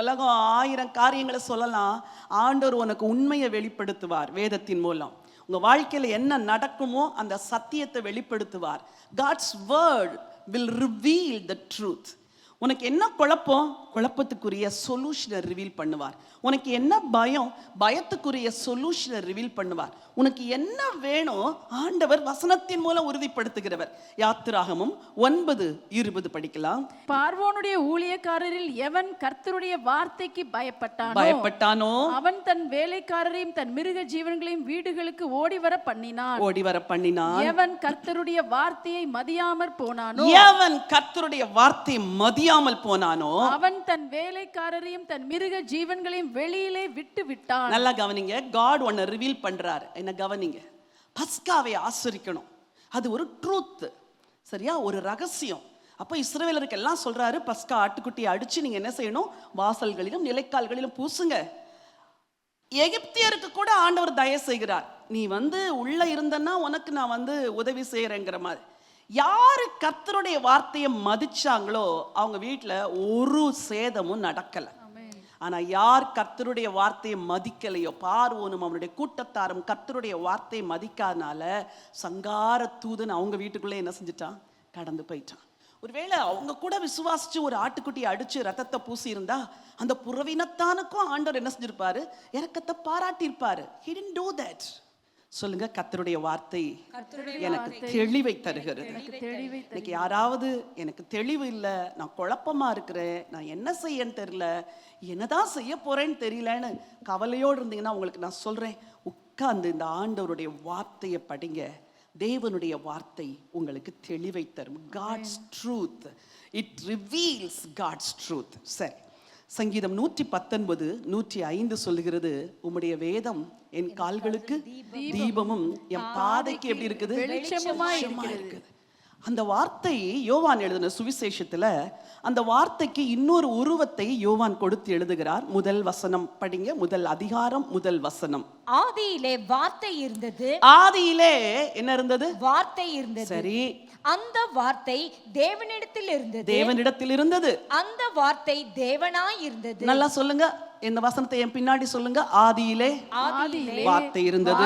உலகம் 1000 காரியங்களை சொல்லலாம், ஆண்டவர் உனக்கு உண்மையை வெளிப்படுத்துவார் வேதத்தின் மூலம். உங்க வாழ்க்கையில என்ன நடக்குமோ அந்த சத்தியத்தை வெளிப்படுத்துவார். God's word will reveal the truth. உனக்கு என்ன குழப்பம், குழப்பத்துக்குரிய சொல்யூஷனை ரிவீல் பண்ணுவார். உனக்கு என்ன பயம், பயத்துக்குரிய சொல்யூஷனை ரிவீல் பண்ணுவார். உனக்கு என்ன வேணும், ஆண்டவர் வசனத்தின் மூலம் உறுதிப்படுத்துகிறவர். யாத்திராகமம் 9:20 படிக்கலாம். பார்வோனுடைய ஊழியக்காரரில் எவன் கர்த்தருடைய வார்த்தைக்கு பயப்பட்டானோ அவன் தன் வேலைக்காரரையும் தன் மிருக ஜீவன்களையும் வீடுகளுக்கு ஓடி வர பண்ணினான். எவன் கர்த்தருடைய வார்த்தையை மதியாமற் போனானோ அவன் தன் வேலைக்காரரையும் தன் மிருக ஜீவன்களையும் வெளியிலே விட்டு விட்டான். நல்லா கவனிங்க, காட் ஒன்ன ரிவீல் பண்றாரு. என்ன கவனிங்க, பஸ்காவை ஆசரிக்கணும், அது ஒரு ட்ரூத், சரியா, ஒரு ரகசியம். அப்ப இஸ்ரவேலருக்கு எல்லாம் சொல்றாரு, பஸ்கா ஆட்டுக்குட்டியை அடிச்சு நீங்க என்ன செய்யணும், வாசல்களிலும் நிலைக்கால்களிலும் பூசுங்க. எகிப்தியருக்கு கூட ஆண்டவர் தயவு செய்கிறார். நீ உள்ள இருந்தன்னா உனக்கு நான் உதவி செய்யறேங்கிற மாதிரி. யாரு கர்த்தருடைய வார்த்தையை மதிச்சாங்களோ அவங்க வீட்டுல ஒரு சேதமும் நடக்கல. ஆனா யார் கர்த்தருடைய வார்த்தையை மதிக்கலையோ, பார்வோனும் அவனுடைய கூட்டத்தாரும் கர்த்தருடைய வார்த்தையை மதிக்காதனால சங்கார தூதன் அவங்க வீட்டுக்குள்ளே என்ன செஞ்சுட்டான், கடந்து போயிட்டான். ஒருவேளை அவங்க கூட விசுவாசிச்சு ஒரு ஆட்டுக்குட்டியை அடிச்சு ரத்தத்தை பூசி இருந்தா அந்த புறவினத்தானுக்கும் ஆண்டவர் என்ன செஞ்சிருப்பாரு, இரக்கத்தை பாராட்டி இருப்பாரு. He didn't do that. சொல்லுங்க, கர்த்தருடைய வார்த்தை எனக்கு தெளிவை தருகிறது. இன்னைக்கு யாராவது எனக்கு தெளிவு இல்லை, நான் குழப்பமா இருக்கிறேன், நான் என்ன செய்யன்னு தெரியல, என்னதான் செய்ய போறேன்னு தெரியலன்னு கவலையோடு இருந்தீங்கன்னா உங்களுக்கு நான் சொல்றேன், உட்கார்ந்து இந்த ஆண்டவருடைய வார்த்தையை படிங்க. தேவனுடைய வார்த்தை உங்களுக்கு தெளிவை தரும். God's truth, it reveals God's truth. சரி, சங்கீதம் 119:105 சொல்லுகிறது, உம்முடைய வேதம் என் கால்களுக்கு தீபமும் என் பாதைக்கு எப்படி இருக்குது, வெளிச்சமா இருக்குது. அந்த வார்த்தை யோவான் எழுதின சுவிசேஷத்துல அந்த வார்த்தைக்கு இன்னொரு உருவத்தை யோவான் கொடுத்து எழுதுகிறார். முதல் வசனம் படிங்க, முதல் அதிகாரம் முதல் வசனம். ஆதியிலே வார்த்தை இருந்தது. ஆதியிலே என்ன இருந்தது, வார்த்தை இருந்தது. சரி, அந்த வார்த்தை தேவனிடத்தில் இருந்தது. தேவனிடத்தில் இருந்தது. அந்த வார்த்தை தேவனாய் இருந்தது. நல்லா சொல்லுங்க, இந்த வசனத்தை என் பின்னாடி சொல்லுங்க. ஆதியிலே வார்த்தை இருந்தது.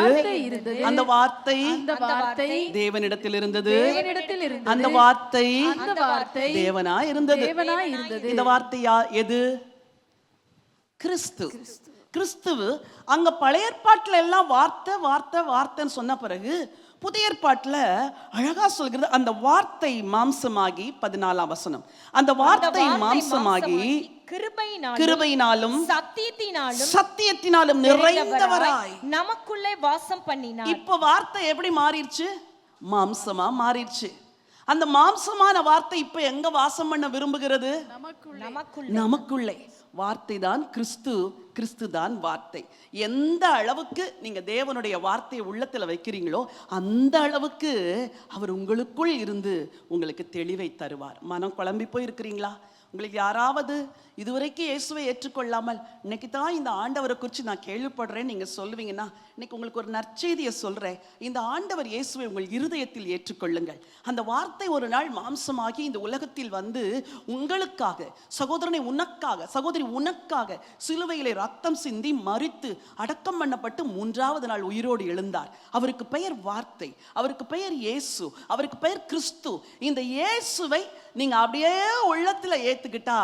அந்த வார்த்தை தேவனிடத்தில் இருந்தது. அந்த வார்த்தை தேவனாய் இருந்தது. இந்த வார்த்தை எது, கிறிஸ்து. கிறிஸ்துவு அங்க பழைய ஏற்பாட்டுல எல்லாம் வார்த்தை வார்த்தை வார்த்தைன்னு சொன்ன பிறகு புதிய ஏற்பாட்டுல அழகா சொல்கிறது, அந்த வார்த்தை மாம்சமாகி 14ஆம் வசனம், அந்த வார்த்தை மாம்சமாகி கிருபையினாலும் சத்தியத்தினாலும் நிறைந்தவராய் நமக்குள்ளே வாசம் பண்ணினார். இப்ப வார்த்தை எப்படி மாறிடுச்சு, மாம்சமா மாறிடுச்சு. அந்த மாம்சமான வார்த்தை இப்ப எங்க வாசம் பண்ண விரும்புகிறது, நமக்குள்ளே. வார்த்தை தான் கிறிஸ்து, கிறிஸ்து தான் வார்த்தை. எந்த அளவுக்கு நீங்க தேவனுடைய வார்த்தையை உள்ளத்துல வைக்கிறீங்களோ அந்த அளவுக்கு அவர் உங்களுக்குள் இருந்து உங்களுக்கு தெளிவை தருவார். மனம் குழம்பி போய் இருக்கிறீங்களா, உங்களுக்கு யாராவது இதுவரைக்கும் இயேசுவை ஏற்றுக்கொள்ளாமல் இன்னைக்கு தான் இந்த ஆண்டவரை குறித்து நான் கேள்விப்படுறேன் நீங்க சொல்லுவீங்கன்னா, இன்னைக்கு உங்களுக்கு ஒரு நற்செய்தியை சொல்றேன். இந்த ஆண்டவர் இயேசுவை உங்கள் இருதயத்தில் ஏற்றுக்கொள்ளுங்கள். அந்த வார்த்தை ஒரு நாள் மாம்சமாகி இந்த உலகத்தில் உங்களுக்காக, சகோதரனை உனக்காக, சகோதரி உனக்காக சிலுவையிலே ரத்தம் சிந்தி மரித்து அடக்கம் பண்ணப்பட்டு 3ஆவது நாள் உயிரோடு எழுந்தார். அவருக்கு பெயர் வார்த்தை, அவருக்கு பெயர் இயேசு, அவருக்கு பெயர் கிறிஸ்து. இந்த இயேசுவை நீங்க அப்படியே உள்ளத்துல ஏத்துக்கிட்டா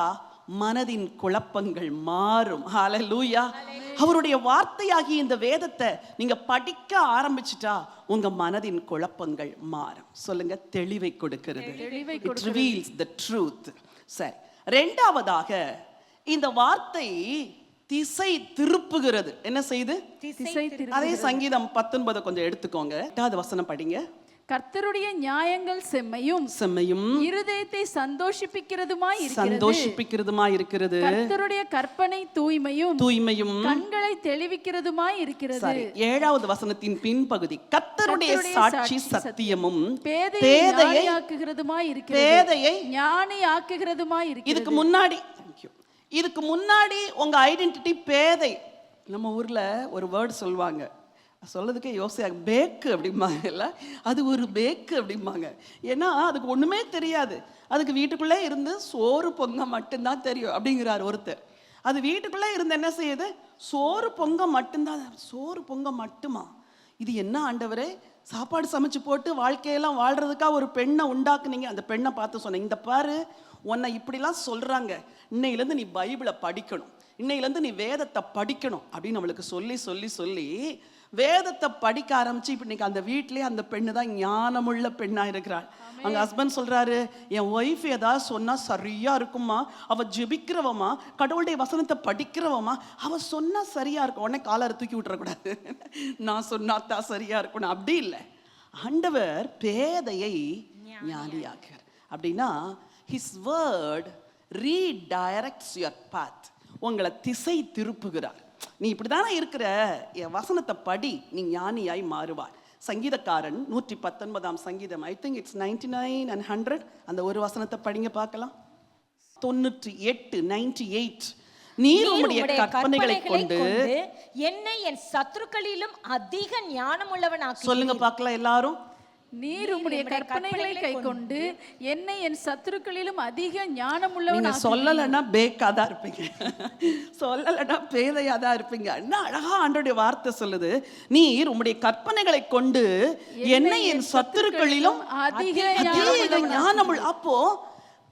மனதின் குழப்பங்கள் மாறும். ஹல்லேலூயா. அவருடைய வார்த்தையாகி இந்த வேதத்தை நீங்க படிக்க ஆரம்பிச்சிட்டா உங்க மனதின் குழப்பங்கள் மாறும். சொல்லுங்க, தெளிவை கொடுக்கிறது. It reveals the truth. சரி, இரண்டாவதாக இந்த வார்த்தை திசை திருப்புகிறது. என்ன செய்து, அதே சங்கீதம் 19 கொஞ்சம் எடுத்துக்கோங்க, 8வது வசனம் படிங்க. கர்த்தருடைய நியாயங்கள் செம்மையும் இருதயத்தை சந்தோஷிப்பிக்கிறதுமாய் இருக்கிறது. கர்த்தருடைய கற்பனை தூய்மையும் கண்களை தெளிவிக்கிறதுமாய் இருக்கிறது. 7வது வசனத்தின் பின்பகுதி, கர்த்தருடைய சாட்சி சத்தியமும் பேதையை ஆக்குகிறதுமாய் இருக்கிறது. பேதையை ஞானி ஆக்குகிறதுமாய் இருக்கிறது. இதுக்கு முன்னாடி உங்க ஐடென்டிட்டி பேதை. நம்ம ஊர்ல ஒரு வேர்டு சொல்லுவாங்க, சொல்லதுக்கே யோசையாக, பேக்கு அப்படிம்பாங்க. இல்லை, அது ஒரு பேக்கு அப்படிம்பாங்க. ஏன்னா அதுக்கு ஒன்றுமே தெரியாது, அதுக்கு வீட்டுக்குள்ளே இருந்து சோறு பொங்க மட்டும்தான் தெரியும் அப்படிங்கிறார் ஒருத்தர். அது வீட்டுக்குள்ளே இருந்து என்ன செய்யுது, சோறு பொங்க மட்டும்தான். சோறு பொங்க மட்டுமா, இது என்ன ஆண்டவரே, சாப்பாடு சமைச்சு போட்டு வாழ்க்கையெல்லாம் வாழ்றதுக்காக ஒரு பெண்ணை உண்டாக்குனீங்க. அந்த பெண்ணை பார்த்து சொன்னேன், இந்த பாரு, உன்னை இப்படிலாம் சொல்றாங்க, இன்னையிலேருந்து நீ பைபிளை படிக்கணும், இன்னையிலேருந்து நீ வேதத்தை படிக்கணும் அப்படின்னு அவளுக்கு சொல்லி சொல்லி சொல்லி வேதத்தை படிக்க ஆரம்பிச்சு இப்போ இன்னைக்கு அந்த வீட்டிலே அந்த பெண்ணு தான் ஞானமுள்ள பெண்ணா இருக்கிறாள். அவங்க ஹஸ்பண்ட் சொல்றாரு, என் ஒய்ஃப் ஏதாவது சொன்னா சரியா இருக்குமா, அவ ஜெபிக்கிறவமா, கடவுளுடைய வசனத்தை படிக்கிறவமா, அவ சொன்னா சரியா இருக்கும், உடனே காலரை தூக்கி விட்டுறக்கூடாது, நான் சொன்னாதான் சரியா இருக்கணும், அப்படி இல்லை. ஆண்டவர் பேதையை ஞானியாக்குறார். அப்படின்னா ஹிஸ் வேர்ட் ரீடைரக்ட்ஸ் யுவர் பாத், உங்களை திசை திருப்புகிறார். நீ இப்படிதானே இருக்கிற, என் வசனத்தை படி, நீ ஞானியாய் மாறுவார். சங்கீதக்காரன் 119 சங்கீதம், ஐ திங்க் இட்ஸ் 99 and 100, அந்த ஒரு வசனத்தை படிங்க பார்க்கலாம். 98 நீர் உம்முடைய கற்பனைகளை கொண்டு என்னை என் சத்துருக்களிலும் அதிக ஞானமுள்ளவனாக்கி. சொல்லுங்க பார்க்கலாம் எல்லாரும். நீர் உம்முடைய கற்பனைகளை கைக்கொண்டு என்னை என் சத்துருக்களிலும் அதிக ஞானமுள்ளவனாக்கி. சொல்லலைன்னா பேக்காதான் இருப்பீங்க, சொல்லலைன்னா பேதையாதான் இருப்பீங்க. என்ன அழகா ஆண்டவருடைய வார்த்தை சொல்லுது, நீர் உம்முடைய கற்பனைகளை கொண்டு என்னை என் சத்துருக்களிலும் அதிக ஞானமுள்ள. அப்போ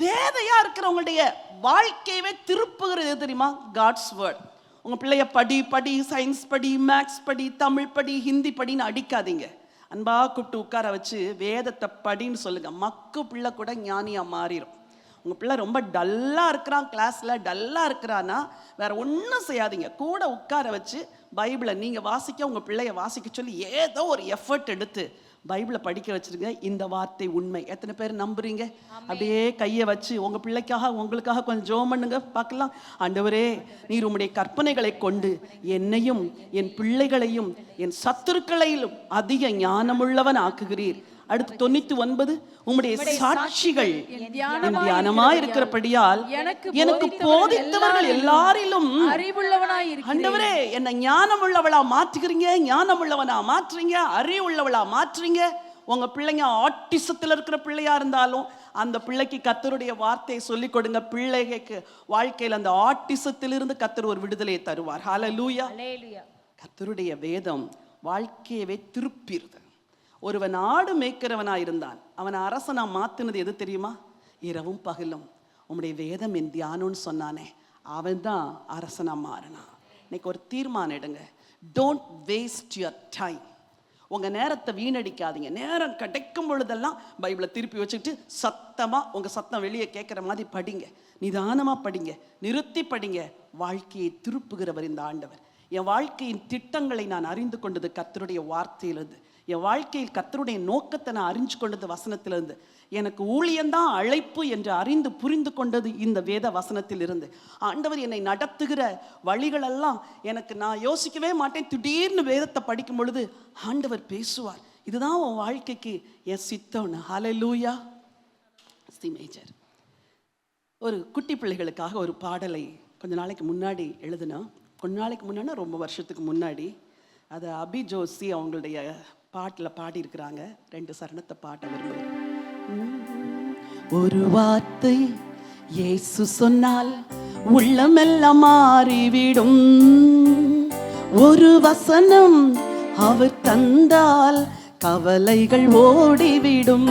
பேதையா இருக்கிறவங்களுடைய வாழ்க்கையவே திருப்புகிறது தெரியுமா? God's word. உங்க பிள்ளைய படி, சயின்ஸ் படி, மேக்ஸ் படி, தமிழ் படி, ஹிந்தி படின்னு அடிக்காதீங்க. அன்பா கூப்பிட்டு உட்கார வச்சு வேதத்தை படின்னு சொல்லுங்க. மக்கு பிள்ளை கூட ஞானியா மாறிடும். உங்க பிள்ளை ரொம்ப டல்லா இருக்கிறான், கிளாஸ்ல டல்லா இருக்கிறான்னா வேற ஒன்றும் செய்யாதீங்க, கூட உட்கார வச்சு பைபிளை நீங்க வாசிக்க, உங்க பிள்ளைய வாசிக்க சொல்லி ஏதோ ஒரு எஃபர்ட் எடுத்து பைபிளை படிக்க வச்சிருங்க. இந்த வார்த்தை உண்மை. எத்தனை பேர் நம்புறீங்க? அப்படியே கையை வச்சு உங்க பிள்ளைக்காக உங்களுக்காக கொஞ்சம் ஜெபம் பண்ணுங்க பார்க்கலாம். ஆண்டவரே, நீர் உம்முடைய கற்பனைகளை கொண்டு என்னையும் என் பிள்ளைகளையும் என் சத்துருக்களையும் அதிக ஞானமுள்ளவன் ஆக்குகிறீர். அடுத்து 99, உம்முடைய சாட்சிகள் என் தியானமா இருக்கிறபடியால் எனக்கு போதித்தவர்கள் எல்லாரிலும் அறிவுள்ளவனாய். ஆண்டவரே, என்னை ஞானமுள்ளவளா மாற்றுகிறீங்க, ஞானமுள்ளவனா மாற்றுறீங்க, அறிவுள்ளவளா மாற்றுறீங்க. உங்க பிள்ளைங்க ஆட்டிசத்தில் இருக்கிற பிள்ளையா இருந்தாலும் அந்த பிள்ளைக்கு கர்த்தருடைய வார்த்தையை சொல்லிக் கொடுங்க. பிள்ளைக்கு வாழ்க்கையில் அந்த ஆட்டிசத்திலிருந்து கர்த்தர் ஒரு விடுதலையை தருவார். ஹல்லேலூயா. கர்த்தருடைய வேதம் வாழ்க்கையவே திருப்பிடுது. ஒருவன் ஆடு மேய்க்கிறவனா இருந்தான், அவனை அரசனா மாத்தினது எது தெரியுமா? இரவும் பகலும் உம்முடைய வேதம் என் தியானம்னு சொன்னானே, அவன் தான் அரசனா மாறினான். இன்னைக்கு ஒரு தீர்மானம் எடுங்க, டோன்ட் வேஸ்ட் யுவர் டைம். உங்க நேரத்தை வீணடிக்காதீங்க. நேரம் கிடைக்கும் பொழுதெல்லாம் பைபிளை திருப்பி வச்சுக்கிட்டு சத்தமா உங்க சத்தம் வெளியே கேட்குற மாதிரி படிங்க, நிதானமா படிங்க, நிறுத்தி படிங்க. வாழ்க்கையை திருப்புகிறவர் இந்த ஆண்டவர். என் வாழ்க்கையின் திட்டங்களை நான் அறிந்து கொண்டது கர்த்தருடைய வார்த்தையிலிருந்து. என் வாழ்க்கையில் கர்த்தருடைய நோக்கத்தை நான் அறிஞ்சு கொண்டது வசனத்திலிருந்து. எனக்கு ஊழியந்தான் அழைப்பு என்று அறிந்து புரிந்து கொண்டது இந்த வேத வசனத்திலிருந்து. ஆண்டவர் என்னை நடத்துகிற வழிகளெல்லாம் எனக்கு நான் யோசிக்கவே மாட்டேன். திடீர்னு வேதத்தை படிக்கும் பொழுது ஆண்டவர் பேசுவார். இதுதான் உன் வாழ்க்கைக்கு என் சித்தம்னு. ஹல்லேலூயா. மேஜர் ஒரு குட்டி பிள்ளைகளுக்காக ஒரு பாடலை கொஞ்ச நாளைக்கு முன்னாடி எழுதுனா, கொஞ்ச நாளைக்கு முன்னாடி ரொம்ப வருஷத்துக்கு முன்னாடி, அது அபி ஜோசி அவங்களுடைய பாட்டில் பாடியிருக்கிறாங்க. 2 சரணத்தை பாட்ட விரும்புகிறேன். ஒரு வார்த்தை இயேசு சொன்னால் உள்ளமெல்லாம் மாறிவிடும், ஒரு வசனம் அவர் தந்தால் கவலைகள் ஓடிவிடும்.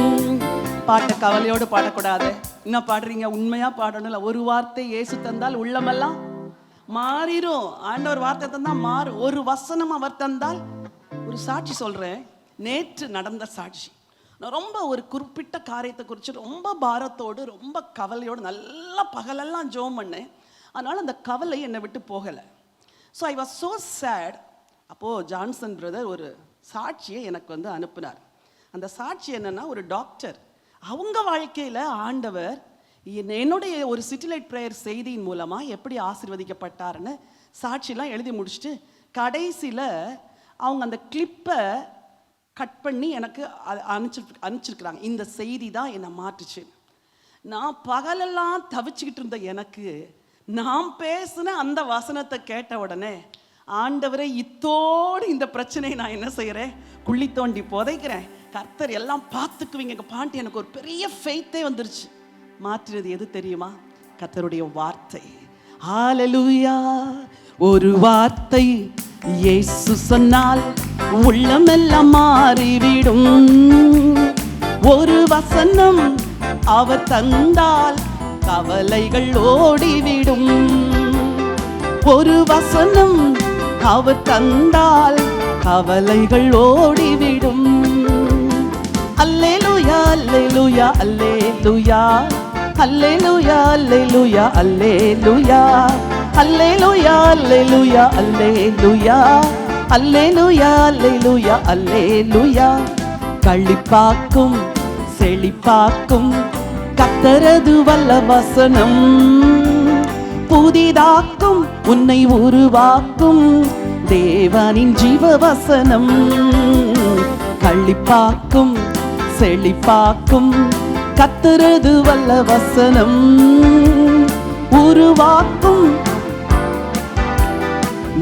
பாட்டை கவலையோடு பாடக்கூடாது. என்ன பாடுறீங்க? உண்மையா பாடணும்ல. ஒரு வார்த்தை இயேசு தந்தால் உள்ளமெல்லாம் மாறிடும். ஆண்டவர் வார்த்தை தந்தா மாறும். ஒரு வசனம் அவர் தந்தால். ஒரு சாட்சி சொல்றேன், நேற்று நடந்த சாட்சி. நான் ரொம்ப ஒரு குறிப்பிட்ட காரியத்தை குறித்து ரொம்ப பாரத்தோடு ரொம்ப கவலையோடு நல்லா பகலெல்லாம் ஜெபம் பண்ணேன். அதனால அந்த கவலை என்னை விட்டு போகலை. So I was so sad. அப்போது ஜான்சன் பிரதர் ஒரு சாட்சியை எனக்கு அனுப்புனார். அந்த சாட்சி என்னன்னா, ஒரு டாக்டர் அவங்க வாழ்க்கையில் ஆண்டவர் என்னுடைய ஒரு சிட்டிலைட் ப்ரேயர் செய்தியின் மூலமாக எப்படி ஆசீர்வதிக்கப்பட்டாருன்னு சாட்சியெலாம் எழுதி முடிச்சுட்டு கடைசியில் அவங்க அந்த கிளிப்பை கட் பண்ணி எனக்கு அனுப்பிச்சிருக்கிறாங்க. இந்த செய்தி தான் என்னை மாற்றுச்சு. நான் பகலெல்லாம் தவிச்சுக்கிட்டு இருந்த எனக்கு நான் பேசின அந்த வசனத்தை கேட்ட உடனே, ஆண்டவரே, இத்தோடு இந்த பிரச்சனையை நான் என்ன செய்கிறேன்? குழி தோண்டி புதைக்கிறேன். கர்த்தர் எல்லாம் பார்த்துக்குவீங்க பாண்டி. எனக்கு ஒரு பெரிய ஃபெய்த்தே வந்துருச்சு. மாற்றுறது எது தெரியுமா? கர்த்தருடைய வார்த்தை. ஹல்லேலூயா. ஒரு வார்த்தை இயேசு சொன்னால் உள்ளமெல்லாம் மாறிவிடும், ஒரு வசனம் அவர் தந்தால் கவலைகள் ஓடிவிடும். ஒரு வசனம் அவர் தந்தால் கவலைகள் ஓடிவிடும். அல்லேலூயா அல்லேலூயா அல்லேலூயா அல்லேலூயா அல்லேலூயா அல்லேலூயா அல்லேலூயா அல்லேலூயா அல்லேலூயா அல்லேலூயா அல்லேலூயா அல்லேலூயா. களிப்பாக்கும் செழிப்பாக்கும் கர்த்தரது வல்ல வசனம், புதிதாக்கும் உன்னை உருவாக்கும் தேவனின் ஜீவ வசனம். களிப்பாக்கும் செழிப்பாக்கும் கர்த்தரது வல்ல வசனம், உருவாக்கும்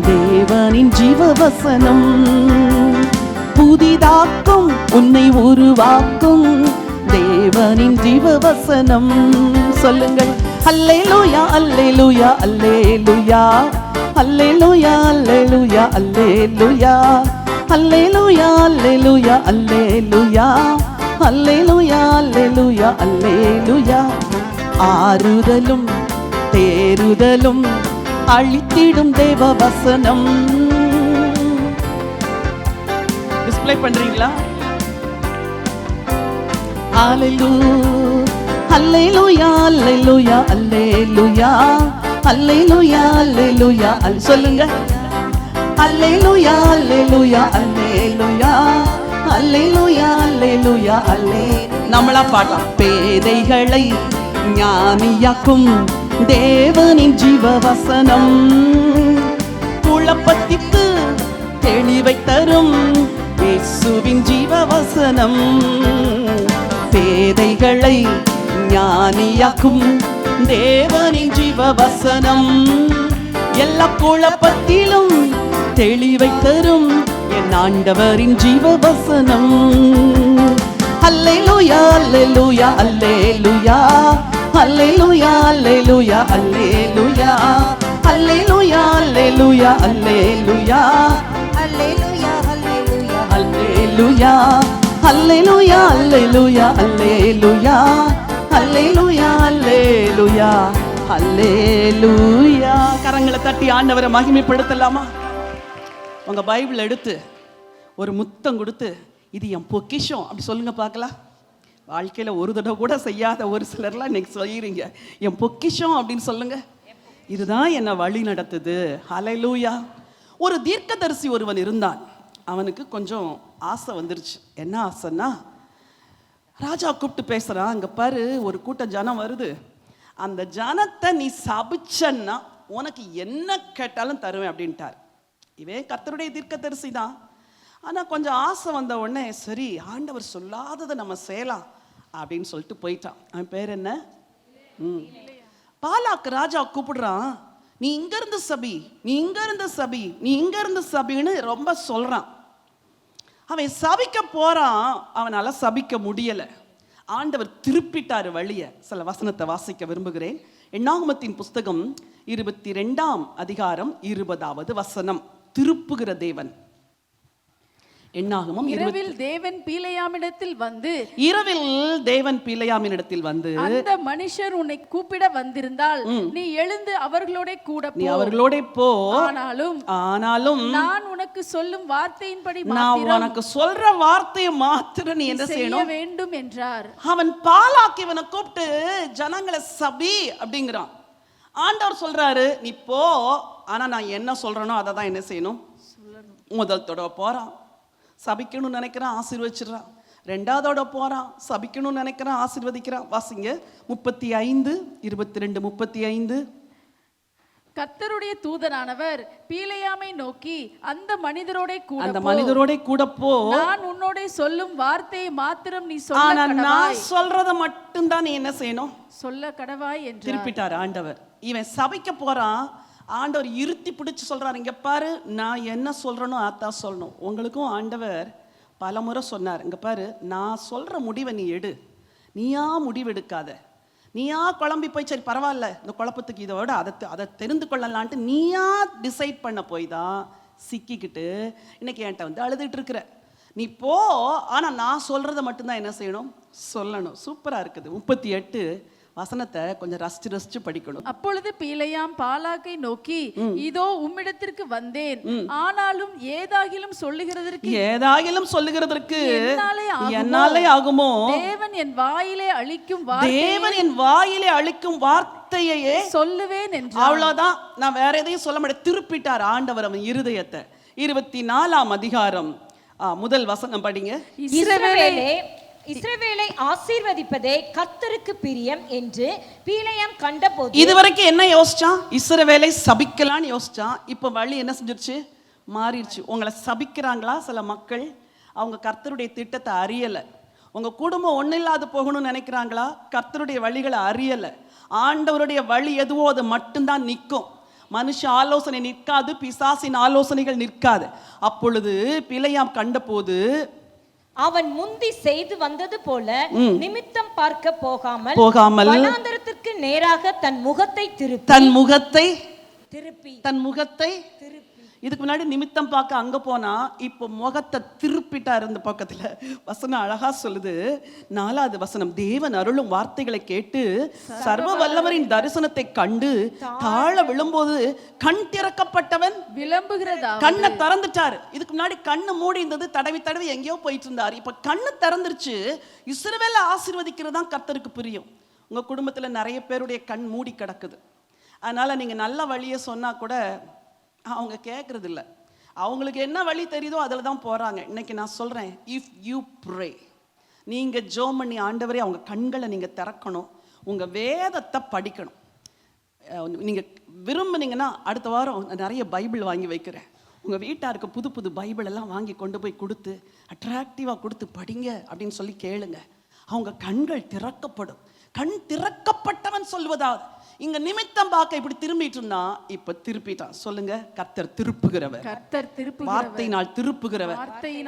தேவனின் ஜீவ வசனம். புதிதாக்கும் உன்னை உருவாக்கும் தேவனின் ஜீவ வசனம். சொல்லுங்கள் அல்லேலூயா அல்லேலூயா அல்லேலூயா அல்லேலூயா அல்லேலூயா அல்லேலூயா அல்லேலூயா அல்லேலூயா அல்லேலூயா அல்லேலூயா அல்லேலூயா அல்லேலூயா. ஆறுதலும் தேறுதலும் அழித்திடும் தேவ வசனம். டிஸ்ப்ளே பண்றீங்களா? அல்லேலூயா அல்லேலூயா அல்லேலூயா அல்லேலூயா அல்லேலூயா சொல்லுங்க அல்லேலூயா அல்லேலூயா அல்லேலூயா அல்லேலூயா அல்லேலூயா அல்லே. நம்மளா பாடலாம். பேதைகளை ஞானியாக்கும் தேவனின் ஜீவ வசனம், குழப்பத்திற்கு தெளிவை தரும் இயேசுவின் ஜீவ வசனம். பேதைகளை ஞானியாக்கும் தேவனின் ஜீவ வசனம், எல்லா குழப்பத்திலும் தெளிவை தரும் என் ஆண்டவரின் ஜீவ வசனம். அல்லேலூயா அல்லேலூயா அல்லேலூயா அல்லேலூயா அல்லேலூயா அல்லேலூயா அல்லேலூயா அல்லேலூயா அல்லேலூயா அல்லேலூயா அல்லேலூயா அல்லேலூயா அல்லேலூயா அல்லேலூயா அல்லேலூயா அல்லேலூயா அல்லேலூயா. கரங்களை தட்டி ஆண்டவரை மகிமைப்படுத்தலாமா? உங்க பைபிள் எடுத்து ஒரு முத்தம் கொடுத்து இது என் பொக்கிஷம் அப்படி சொல்லுங்க பார்க்கலாம். வாழ்க்கையில ஒரு தடவை கூட செய்யாத ஒரு சிலர்லாம் இன்னைக்கு சொல்லிடுறீங்க என் பொக்கிஷம் அப்படின்னு சொல்லுங்க. இதுதான் என்னை வழி நடத்துது. ஹல்லேலூயா. ஒரு தீர்க்கதரிசி ஒருவன் இருந்தான். அவனுக்கு கொஞ்சம் ஆசை வந்துருச்சு. என்ன ஆசைன்னா, ராஜா கூப்பிட்டு பேசுறான், அங்க பாரு ஒரு கூட்டம் ஜனம் வருது, அந்த ஜனத்தை நீ சபிச்சன்னா உனக்கு என்ன கேட்டாலும் தருவேன் அப்படின்ட்டார். இவன் கர்த்தருடைய தீர்க்கதரிசி தான். ஆனா கொஞ்சம் ஆசை வந்த உடனே சரி ஆண்டவர் சொல்லாததை நம்ம செய்யலாம் அப்படின்னு சொல்லிட்டு போயிட்டான். அவன் பேர் என்ன? பாலாக்கு ராஜா கூப்பிடுறான், நீ இங்க இருந்து சபி, நீ இங்க இருந்து சபி, நீ இங்க இருந்து சபின்னு ரொம்ப சொல்றான். அவன் சபிக்க போறான், அவனால சபிக்க முடியல. ஆண்டவர் திருப்பிட்டாரு வழிய. சில வசனத்தை வாசிக்க விரும்புகிறேன். எண்ணாகமத்தின் புஸ்தகம் 22ஆம் அதிகாரம் 20வது வசனம். திருப்புகிற தேவன். எண்ணாகமம் இரவில் தேவன் பீலையாமிடத்தில் வந்து, இரவில் தேவன் பீலையாமினிடத்தில் வந்து, அந்த மனுஷர் உன்னை கூப்பிட வந்திருந்தால் நீ எழுந்து அவர்களோட கூட போ, நீ அவர்களோட போ, ஆனாலும் நான் உனக்கு சொல்லும் வார்த்தையின்படி நான் உனக்கு சொல்ற வார்த்தையை மாத்திரம் நீ என்ன செய்ய வேண்டும் என்றார். அவன் பாலாக்கு இவனை கூப்பிட்டு ஜனங்களை சபி அப்படிங்கிறான். ஆண்டவர் சொல்றாரு நீ போ, ஆனா நான் என்ன சொல்றேனோ அதை தான் என்ன செய்யணும் முதல் தடவை போறான், சபிக்கணும்னு நினைக்கிறான், ஆசீர்வதிச்சிடறான். ரெண்டாவதோட போறான், சபிக்கணும்னு நினைக்கிறான், ஆசீர்வதிக்கிறான். வாசிங்க 35, 22, 35. கர்த்தருடைய தூதனானவர் பீலையாமை நோக்கி அந்த மனிதரோட கூட போ, நான் உன்னோட சொல்லும் வார்த்தையை மாத்திரம் நீ சொல்ல, ஆனா நான் சொல்றத மட்டும் தான் நீ என்ன செய்யணும் சொல்ல கடவாய் என்று திருப்பிட்டார் ஆண்டவர். இவன் சபிக்க போறான். ஆண்டவர் இருத்தி பிடிச்சு சொல்றாரு, இங்க பாரு நான் என்ன சொல்றேனோ அதான் சொல்லணும். உங்களுக்கும் ஆண்டவர் பல முறை சொன்னார், இங்க பாரு நான் சொல்ற முடிவை நீ எடு, நீயா முடிவெடுக்காத, நீயா குழம்பி போய் சரி பரவாயில்ல இந்த குழப்பத்துக்கு இதோட அதை தெரிந்து கொள்ளலான்ட்டு நீயா டிசைட் பண்ண போய் தான் சிக்கிக்கிட்டு இன்னைக்கு என்கிட்ட வந்து அழுதுட்டு இருக்கிற. நீ போ, ஆனா நான் சொல்றதை மட்டும்தான் என்ன செய்யணும் சொல்லணும். சூப்பரா இருக்குது. 38 வசனத்தை கொஞ்சம் ரசிச்சு படிக்கணும். அப்பொழுது பிலேயாம் பாலாக்கை நோக்கி, இதோ உம்மிடத்திற்கு வந்தேன், ஆனாலும் ஏதாகிலும் சொல்லுகிறதற்கு என்னாலே ஆகுமோ? தேவன் என் வாயிலே அளிக்கும் வார்த்தையே சொல்லுவேன் என்று. அவ்வளவுதான், நான் வேற எதையும் சொல்ல மாட்டேன். திருப்பிட்டார் ஆண்டவர் அவன் இருதயத்தை. 24ஆம் அதிகாரம் முதல் வசனம் படிங்க. இஸ்ரவேலை ஆசீர்வதிப்பதே கர்த்தருக்கு பிரியம் என்று பிலேயாம் கண்டபோது. இதுவரைக்கும் என்ன யோசிச்சான்? இஸ்ரவேலை சபிக்கலான்னு யோசிச்சான். இப்ப வழி என்ன செஞ்சிருச்சு? மாறிடுச்சு. உங்களை சபிக்கிறாங்களா சில மக்கள்? அவங்க கர்த்தருடைய திட்டத்தை அறியல. உங்க குடும்பம் ஒன்னும் இல்லாது போகணும்னு நினைக்கிறாங்களா? கர்த்தருடைய வழிகளை அறியல. ஆண்டவருடைய வழி எதுவோ அது மட்டும்தான் நிற்கும். மனுஷ ஆலோசனை நிற்காது, பிசாசின் ஆலோசனைகள் நிற்காது. அப்பொழுது பிலேயாம் கண்டபோது அவன் முந்தி செய்து வந்தது போல நிமித்தம் பார்க்க போகாமல் வனாந்தரத்திற்கு நேராக தன் முகத்தை திருப்பி இதுக்கு முன்னாடி நிமித்தம் பார்க்க அங்க போனா, இப்போ முகத்தை திருப்பிட்டார். இந்த பக்கத்துல வசனம் அழகா சொல்லுது. 4வது வசனம், தேவன் அருளும் வார்த்தைகளை கேட்டு சர்வ வல்லவரின் தரிசனத்தை கண்டு தாழ விழும்போது கண் திறக்கப்பட்டவன் விளம்புகிறதா. கண்ணை திறந்துட்டாரு. இதுக்கு முன்னாடி கண்ணு மூடி இருந்தது, தடவி எங்கேயோ போயிட்டு இருந்தாரு. இப்ப கண்ணு திறந்துருச்சு. இஸ்ரவேலை ஆசீர்வதிக்கிறதா கர்த்தருக்கு பிரியம். உங்க குடும்பத்துல நிறைய பேருடைய கண் மூடி கிடக்குது. அதனால நீங்க நல்ல வழியை சொன்னா கூட அவங்க கேட்கறது இல்லை. அவங்களுக்கு என்ன வழி தெரியுதோ அதில் தான் போகிறாங்க. இன்னைக்கு நான் சொல்கிறேன், இஃப் யூ ப்ரே, நீங்கள் ஜெபம் பண்ணி ஆண்டவரே அவங்க கண்களை நீங்கள் திறக்கணும், உங்கள் வேதத்தை படிக்கணும். நீங்கள் விரும்புனீங்கன்னா அடுத்த வாரம் நிறைய பைபிள் வாங்கி வைக்கிறேன். உங்கள் வீட்டாருக்கு புது புது பைபிள் எல்லாம் வாங்கி கொண்டு போய் கொடுத்து அட்ராக்டிவாக கொடுத்து படிங்க அப்படின்னு சொல்லி கேளுங்க. அவங்க கண்கள் திறக்கப்படும். கண் திறக்கப்பட்டவன் சொல்வதாவது. இங்க நிமித்தம் பார்க்க இப்படி திரும்பிட்டு இருந்தா, இப்ப திருப்பிட்டான். சொல்லுங்க, கர்த்தர் திருப்புகிறவர், வார்த்தையினால் திருப்புகிறவர்.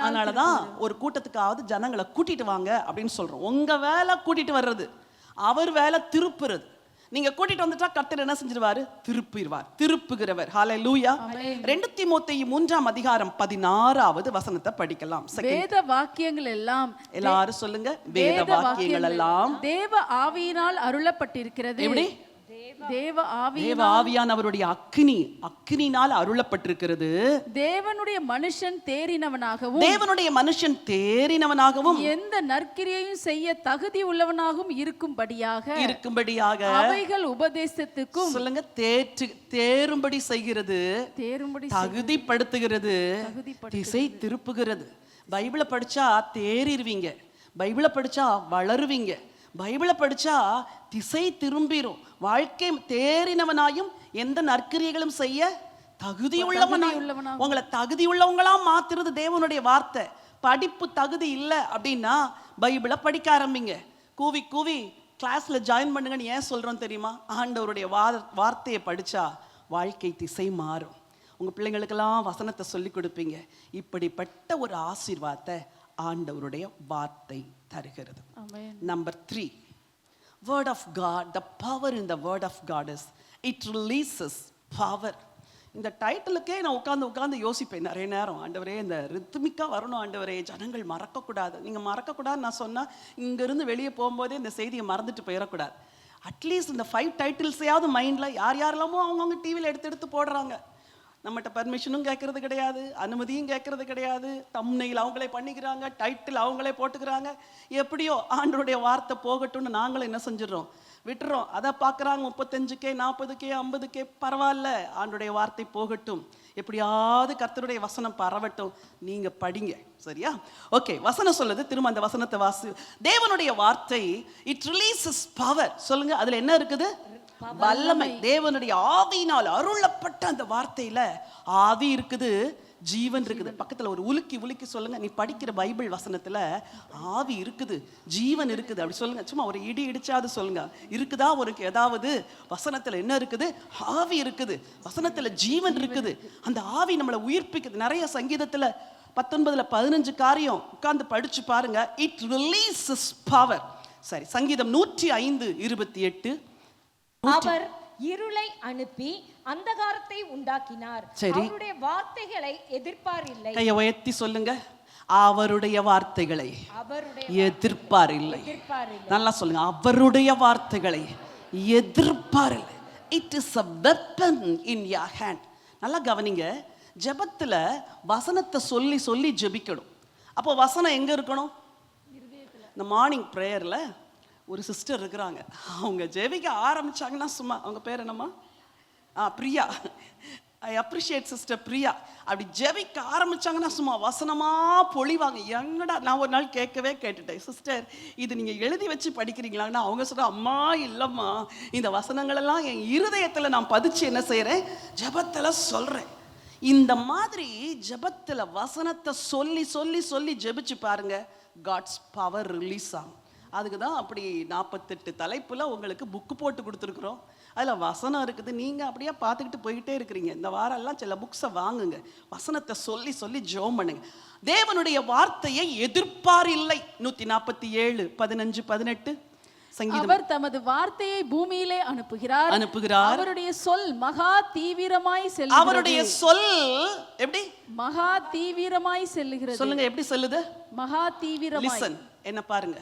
அதனாலதான் ஒரு கூட்டத்துக்காவது ஜனங்களை கூட்டிட்டு வாங்க அப்படின்னு சொல்றோம். உங்க வேலை கூட்டிட்டு வர்றது, அவர் வேலை திருப்புறது. நீங்க கூட்டிட்டு வந்துட்டா கர்த்தர் என்ன செஞ்சிருவாரு? திருப்புகிறவர். ஹல்லேலூயா. 2 தீமோத்தேயு 3ஆம் அதிகாரம் 16வது வசனத்தை படிக்கலாம். வேத வாக்கியங்கள் எல்லாம், எல்லாரும் சொல்லுங்க, வேத வாக்கியங்கள் எல்லாம் தேவ ஆவியினால் அருளப்பட்டிருக்கிறது. எப்படி? தேவ ஆவியானவருடைய அக்கினியினால் அருளப்பட்டிருக்கிறது. தேவனுடைய மனுஷன் தேறினவனாகவும் எந்த நற்கிரியையும் செய்ய தகுதி உள்ளவனாகவும் இருக்கும்படியாக அவைகள் உபதேசத்துக்கும், சொல்லுங்க, தேரும்படி செய்கிறது, தகுதிப்படுத்துகிறது, திசை திருப்புகிறது. பைபிளை படிச்சா தேறிடுவீங்க, பைபிளை படிச்சா வளருவீங்க, பைபிளை படிச்சா திசை திரும்பிரும். வாழ்க்கை தேறினவனாயும் எந்த நற்கிரியைகளும் செய்ய தகுதியுள்ளவனாயும். உங்களை தகுதியுள்ளவங்களா மாத்துறது தேவனுடைய வார்த்தை. படிப்பு தகுதி இல்லை அப்படின்னா பைபிளை படிக்க ஆரம்பிங்க. கூவி கிளாஸ்ல ஜாயின் பண்ணுங்கன்னு ஏன் சொல்றோம் தெரியுமா? ஆண்டவருடைய வார்த்தையை படிச்சா வாழ்க்கை திசை மாறும். உங்க பிள்ளைங்களுக்கெல்லாம் வசனத்தை சொல்லி கொடுப்பீங்க. இப்படிப்பட்ட ஒரு ஆசீர்வாதத்தை ஆண்டவருடைய வார்த்தை தருகிறது. Number 3, word of God. The power in the word of God is it releases power. இந்த டைட்டிலுக்கே நான் உட்காந்து யோசிப்பேன் நிறைய நேரம். ஆண்டவரே, இந்த ரித்மிக்கா வரணும் ஆண்டவரே, ஜனங்கள் மறக்கக்கூடாது. நீங்கள் மறக்கக்கூடாது நான் சொன்னால் இங்கேருந்து வெளியே போகும்போதே இந்த செய்தியை மறந்துட்டு போயிடக்கூடாது. அட்லீஸ்ட் இந்த 5 டைட்டில்ஸையாவது மைண்டில் யாரெல்லாமோ அவங்கவுங்க டிவியில் எடுத்து போடுறாங்க. நம்மகிட்ட பர்மிஷனும் கேட்கறது கிடையாது, அனுமதியும் கேட்கறது கிடையாது. தம்ப்நெயில் அவங்களே பண்ணிக்கிறாங்க, டைட்டில் அவங்களே போட்டுக்கிறாங்க. எப்படியோ ஆண்டவருடைய வார்த்தை போகட்டும்னு நாங்களும் என்ன செஞ்சிடறோம்? விட்டுறோம். அதை பார்க்குறாங்க 35K 40K 50K, பரவாயில்ல, ஆண்டவருடைய வார்த்தை போகட்டும், எப்படியாவது கர்த்தருடைய வசனம் பரவட்டும், நீங்க படிங்க. சரியா? ஓகே, வசனம் சொல்லுது. திரும்ப அந்த வசனத்தை வாசி. தேவனுடைய வார்த்தை இட் ரிலீசஸ் பவர். சொல்லுங்க, அதுல என்ன இருக்குது? வல்லமை. தேவனுடைய ஆவியினால் அருளப்பட்ட அந்த வார்த்தையில ஆவி இருக்குது, ஜீவன் இருக்குது. பக்கத்துல ஒரு உலுக்கி சொல்லுங்க, நீ படிக்கிற பைபிள் வசனத்துல ஆவி இருக்குது, ஜீவன் இருக்குது அப்படி சொல்லுங்க. சும்மா ஒரு இடிச்சாது சொல்லுங்க, இருக்குதா உனக்கு ஏதாவது? வசனத்துல என்ன இருக்குது? ஆவி இருக்குது, வசனத்துல ஜீவன் இருக்குது. அந்த ஆவி நம்மளை உயிர்ப்பிக்குது. நிறைய சங்கீதத்துல 19ல் 15 காரியம் உட்கார்ந்து படிச்சு பாருங்க. It releases power. சரி, சங்கீதம் 105:28. அவர் இருளை அனுப்பி அந்தகாரத்தை உண்டாக்கினார், அவருடைய வார்த்தைகளை எதிர்ப்பார் இல்லை. கையை உயர்த்தி சொல்லுங்க, அவருடைய வார்த்தைகளை எதிர்ப்பார் இல்லை. நல்லா சொல்லுங்க, அவருடைய வார்த்தைகளை எதிர்ப்பார் இல்லை. It is a weapon in your hand. நல்லா கவனிங்க, ஜெபத்துல வசனத்தை சொல்லி சொல்லி ஜெபிக்கணும். அப்போ வசனம் எங்க இருக்கணும்? இந்த மார்னிங் ப்ரேயர்ல ஒரு சிஸ்டர் இருக்கிறாங்க, அவங்க ஜெபிக்க ஆரம்பிச்சாங்கன்னா சும்மா, அவங்க பேர் என்னம்மா? Priya. I appreciate sister Priya. அப்படி ஜெபிக்க ஆரம்பிச்சாங்கன்னா சும்மா வசனமா பொழிவாங்க. எங்கடா, நான் ஒரு நாள் கேட்டுட்டேன், சிஸ்டர் இது நீங்க எழுதி வச்சு படிக்கிறீங்களான்னா அவங்க சொல்ற, அம்மா இல்லம்மா, இந்த வசனங்கள் எல்லாம் என் இருதயத்துல நான் பதிச்சு என்ன செய்யறேன், ஜெபத்துல சொல்றேன். இந்த மாதிரி ஜெபத்துல வசனத்தை சொல்லி சொல்லி சொல்லி ஜெபிச்சு பாருங்க, காட்ஸ் பவர் ரிலீஸ் ஆகும். அதுக்கு தான் அப்படி 48 தலைப்புல உங்களுக்கு புக்கு போட்டு கொடுத்துருக்குறோம். அதில் வசனம் இருக்குது, நீங்கள் அப்படியே பார்த்துக்கிட்டு போய்கிட்டே இருக்கிறீங்க. இந்த வாரம் எல்லாம் சில புக்ஸை வாங்குங்க, வசனத்தை சொல்லி சொல்லி ஜெபம் பண்ணுங்க. தேவனுடைய வார்த்தையை எதிர்ப்பார் இல்லை. 147 15 18 சங்கீதம். அவர் தமது வார்த்தையை பூமியிலே அனுப்புகிறார். அவருடைய சொல் மகா தீவிரமாய் செல்லுகிறது. அவருடைய சொல் எப்படி? மகா தீவிரமாய் செல்லுகிறது. சொல்லுங்க, எப்படி செல்லுது? மகா தீவிரமாய். லிசன், என்ன பாருங்க,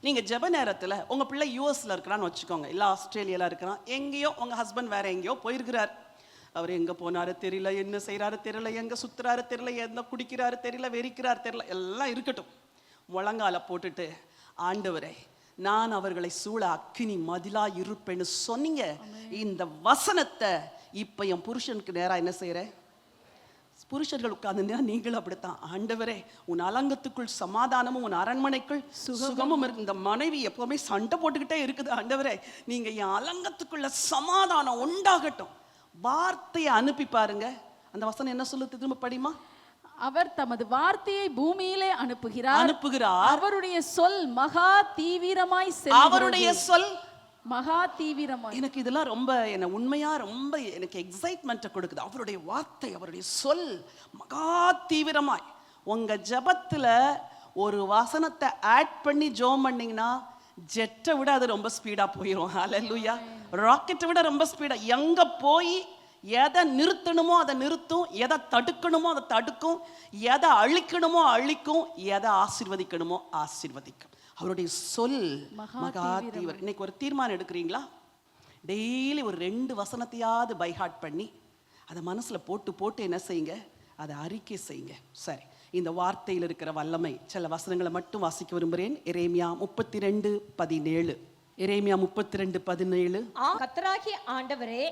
நீங்க ஜெப நேரத்துல உங்க பிள்ளை யூஎஸ்ல இருக்கிறான்னு வச்சுக்கோங்க, இல்ல ஆஸ்திரேலியால இருக்கிறான், எங்கேயோ உங்க ஹஸ்பண்ட் வேற எங்கேயோ போயிருக்கிறார். அவர் எங்க போனாரு தெரியல, என்ன செய்யறாரு தெரியல, எங்க சுத்துறாரு தெரியல, எந்த குடிக்கிறாரு தெரியல, வெறிக்கிறாரு தெரியல, எல்லாம் இருக்கட்டும். முழங்கால போட்டுட்டு, ஆண்டவரே நான் அவர்களை சூழ அக்கினி மதிலா இருப்பேன்னு சொன்னீங்க. இந்த வசனத்தை இப்ப என் புருஷனுக்கு நேரா என்ன செய்யறேன்? புருஷர்கள் உட்கார்ந்து நீங்களும் அப்படித்தான், ஆண்டவரே உன் அலங்கத்துக்குள் சமாதானமும் உன் அரண்மனைக்குள் சுகமும் இருக்கு. இந்த மனைவி எப்பவுமே சண்டை போட்டுக்கிட்டே இருக்குது, ஆண்டவரே நீங்க என் அலங்கத்துக்குள்ள சமாதானம் உண்டாகட்டும். வார்த்தையை அனுப்பி பாருங்க. அந்த வசனம் என்ன சொல்லுது, திரும்ப படிமா? அவர் தமது வார்த்தையை பூமியிலே அனுப்புகிறார். அவருடைய சொல் மகா தீவிரமாய் செல்லுகிறது. அவருடைய சொல் மகா தீவிரமாய். எனக்கு இதெல்லாம் ரொம்ப என்ன உண்மையா ரொம்ப எனக்கு எக்ஸைட்மெண்ட்டை கொடுக்குது. அவருடைய வார்த்தை, அவருடைய சொல் மகா தீவிரமாய். உங்க ஜெபத்துல ஒரு வசனத்தை ஆட் பண்ணி ஜெபம் பண்ணீங்கன்னா ஜெட்டை விட அது ரொம்ப ஸ்பீடா போயிடும். ஹல்லேலூயா. ராக்கெட்டை விட ரொம்ப ஸ்பீடா எங்க போய் எதை நிறுத்தணுமோ அதை நிறுத்தும், எதை தடுக்கணுமோ அதை தடுக்கும், எதை அழிக்கணுமோ அழிக்கும், எதை ஆசீர்வதிக்கணுமோ ஆசீர்வதிக்கும். அவருடைய சொல் மகா தீவிரம். இன்னைக்கு ஒரு தீர்மானம் எடுக்கிறீங்களா? டெய்லி ஒரு 2 வசனத்தையாவது பைஹார்ட் பண்ணி அதை மனசுல போட்டு போட்டு என்ன செய்யுங்க, அதை அறிக்கை செய்யுங்க. சரி, இந்த வார்த்தையில் இருக்கிற வல்லமை சில வசனங்களை மட்டும் வாசிக்க விரும்புகிறேன். எரேமியா 32:17. எரேமியா 32:17. கர்த்தராகிய ஆண்டவரே,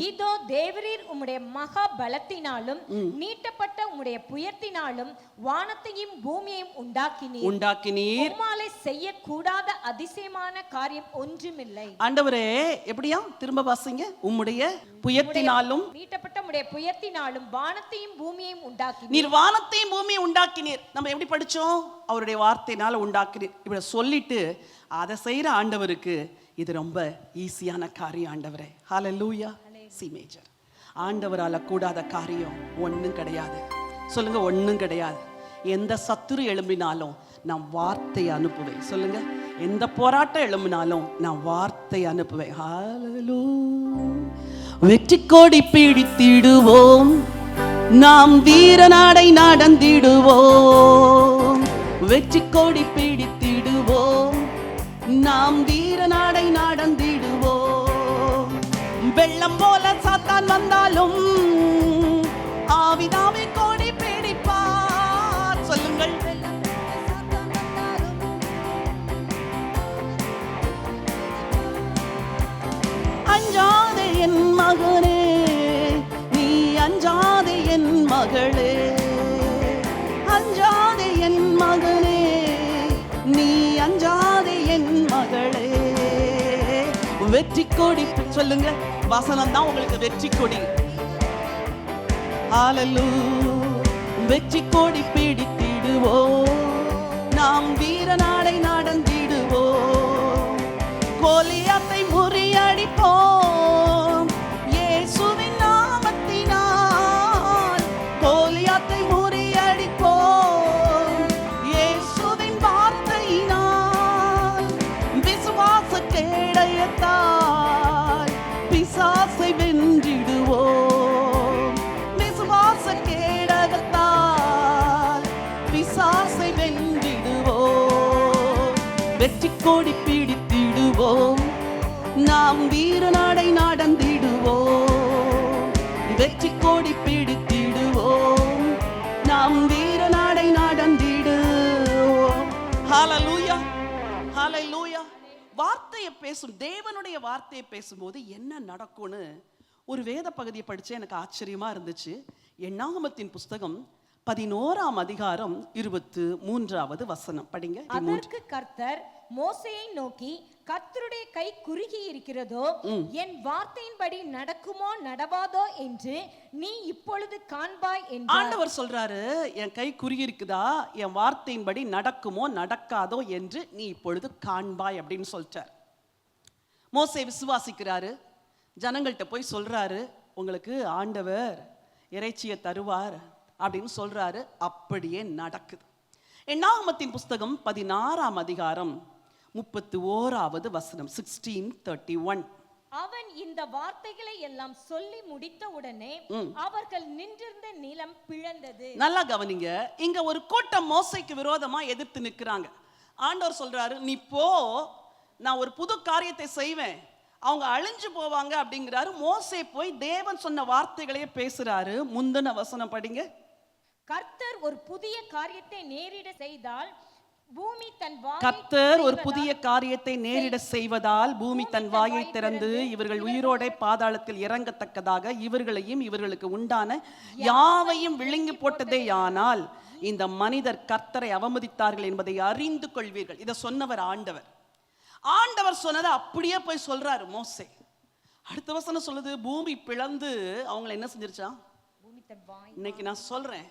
இதோ தேவரீர் உம்முடைய மகா பலத்தினாலும் நீட்டப்பட்ட உம்முடைய புயத்தினாலும் வானத்தையும் பூமியையும் உண்டாக்கினீர். உம்மாலே செய்யக்கூடாத அதிசயமான காரியம் ஒன்றுமில்லை. ஆண்டவரே எப்படியா? திரும்ப வாசிங்க. உம்முடைய புயத்தினாலும் நீட்டப்பட்ட உம்முடைய புயத்தினாலும் வானத்தையும் பூமியையும் உண்டாக்கினீர். நீர் வானத்தையும் பூமியையும் உண்டாக்கினீர். நம்ம எப்படி படிச்சோம்? அவருடைய வார்த்தையினால உண்டாக்கினீர். இப்படி சொல்லிட்டு அதை செய்யற ஆண்டவருக்கு இது ரொம்ப ஈஸியான காரியம். ஆண்டவரே ஹல்லேலூயா. C major. ஆண்டவரால கூடாத காரியம் ஒன்றும் கிடையாது. சொல்லுங்க, ஒன்றும் கிடையாது. எந்த சத்துரு எழும்பினாலும் நான் வார்த்தை அனுப்புவேன். சொல்லுங்க, எந்த போராட்டம் எழும்பினாலும் நான் வார்த்தை அனுப்புவேன். ஹல்லேலூயா. வெற்றி கொடி பிடித்திடுவோம், நாம் வீரநாடை நடந்திடுவோம். வெற்றி கொடி பிடித்திடுவோம், நாம் வீரநாடை நடந்திடுவோம். வெள்ளம் போல சாத்தான் வந்தாலும் ஆவிதாவே கொடி பிடிப்பார். சொல்லுங்கள், அஞ்சாதே என் மகனே, நீ அஞ்சாதே என் மகளே, அஞ்சாதே என் மகனே, நீ அஞ்சாதே என் மகளே. வெற்றி கொடி. சொல்லுங்க, வசனம் தான் உங்களுக்கு வெற்றி கொடி. ஹல்லேலூயா. வெற்றி கொடி பிடித்திடுவோம், நாம் வீரநாடை நடந்திடுவோம். கோலியாத்தை முறியடிப்போம் இயேசுவின் நாமத்தினால். கோலியாத்தை முறியடிப்போம் இயேசுவின் வார்த்தையினால். விசுவாச கேடயத்தால் பிசாசை வென்றிடுவோம். விசுவாச கேடயத்தால் பிசாசை வெற்றி கோடி பிடித்திடுவோம், நாம் வீரநாடை நடந்திடுவோம். வெற்றி கோடி பிடித்திடுவோம், நாம் வீரநாடை நடந்திடுவோம். ஹல்லேலூயா, ஹல்லேலூயா. வார்த்தையை பேசும், தேவனுடைய வார்த்தையை பேசும்போது என்ன நடக்கும்னு ஒரு வேத பகுதியை படிச்சு எனக்கு ஆச்சரியமா இருந்துச்சு. என்னாகமத்தின் புஸ்தகம் 11ஆம் அதிகாரம் 23வது வசனம் படிங்க. அதற்கு கர்த்தர் மோசேயை நோக்கி, கர்த்தருடைய கை குறுகி இருக்கிறதோ, என் வார்த்தையின்படி நடக்குமோ நடவாதோ என்று நீ இப்பொழுது காண்பாய் என்று ஆண்டவர் சொல்றாரு. என் கை குறுகி இருக்குதா, என் வார்த்தையின்படி நடக்குமோ நடக்காதோ என்று நீ இப்பொழுது காண்பாய் அப்படின்னு சொல்லிட்டார். மோசே விசுவாசிக்கிறாரு, ஜனங்கள்கிட்ட போய் சொல்றாரு, உங்களுக்கு ஆண்டவர் இறைச்சியை தருவார் அப்படின்னு சொல்றாரு. அப்படியே நடக்குது. என்னாகமத்தின் புஸ்தகம் 16ஆம் அதிகாரம் 31வது வசனம் 16:31. அவன் இந்த வார்த்தைகளை எல்லாம் சொல்லி முடித்த உடனே அவர்கள் நின்றிருந்த நிலம் பிளந்தது. நல்லா கவனிங்க, இங்க ஒரு கூட்டம் மோசேக்கு விரோதமா எதிர்த்து நிற்கிறாங்க. ஆண்டவர் சொல்றாரு, நீ போ, நான் ஒரு புது காரியத்தை செய்வேன், அவங்க அழிஞ்சு போவாங்க அப்படிங்கிறாரு. மோசே போய் தேவன் சொன்ன வார்த்தைகளையே பேசுறாரு. முந்தின வசனம் படிங்க. கர்த்தர் ஒரு புதிய காரியத்தை நேரிட செய்தால் பூமி தன் வாயை கர்த்தர் ஒரு புதிய காரியத்தை நேரிட செய்வதால் பூமி தன் வாயை திறந்து இவர்கள் உயிரோடே பாதாளத்தில் இறங்கத்தக்கதாக இவர்களையும் இவர்களுக்கு உண்டான யாவையும் விழுங்கி போட்டதேயானால் இந்த மனிதர் கர்த்தரை அவமதித்தார்கள் என்பதை அறிந்து கொள்வீர்கள். இதை சொன்னவர் ஆண்டவர். ஆண்டவர் சொன்னதை அப்படியே போய் சொல்றாரு மோசே. அடுத்த வசனம் சொல்லுது, பூமி பிளந்து அவங்களை என்ன செஞ்சிருச்சா? இன்னைக்கு நான் சொல்றேன்,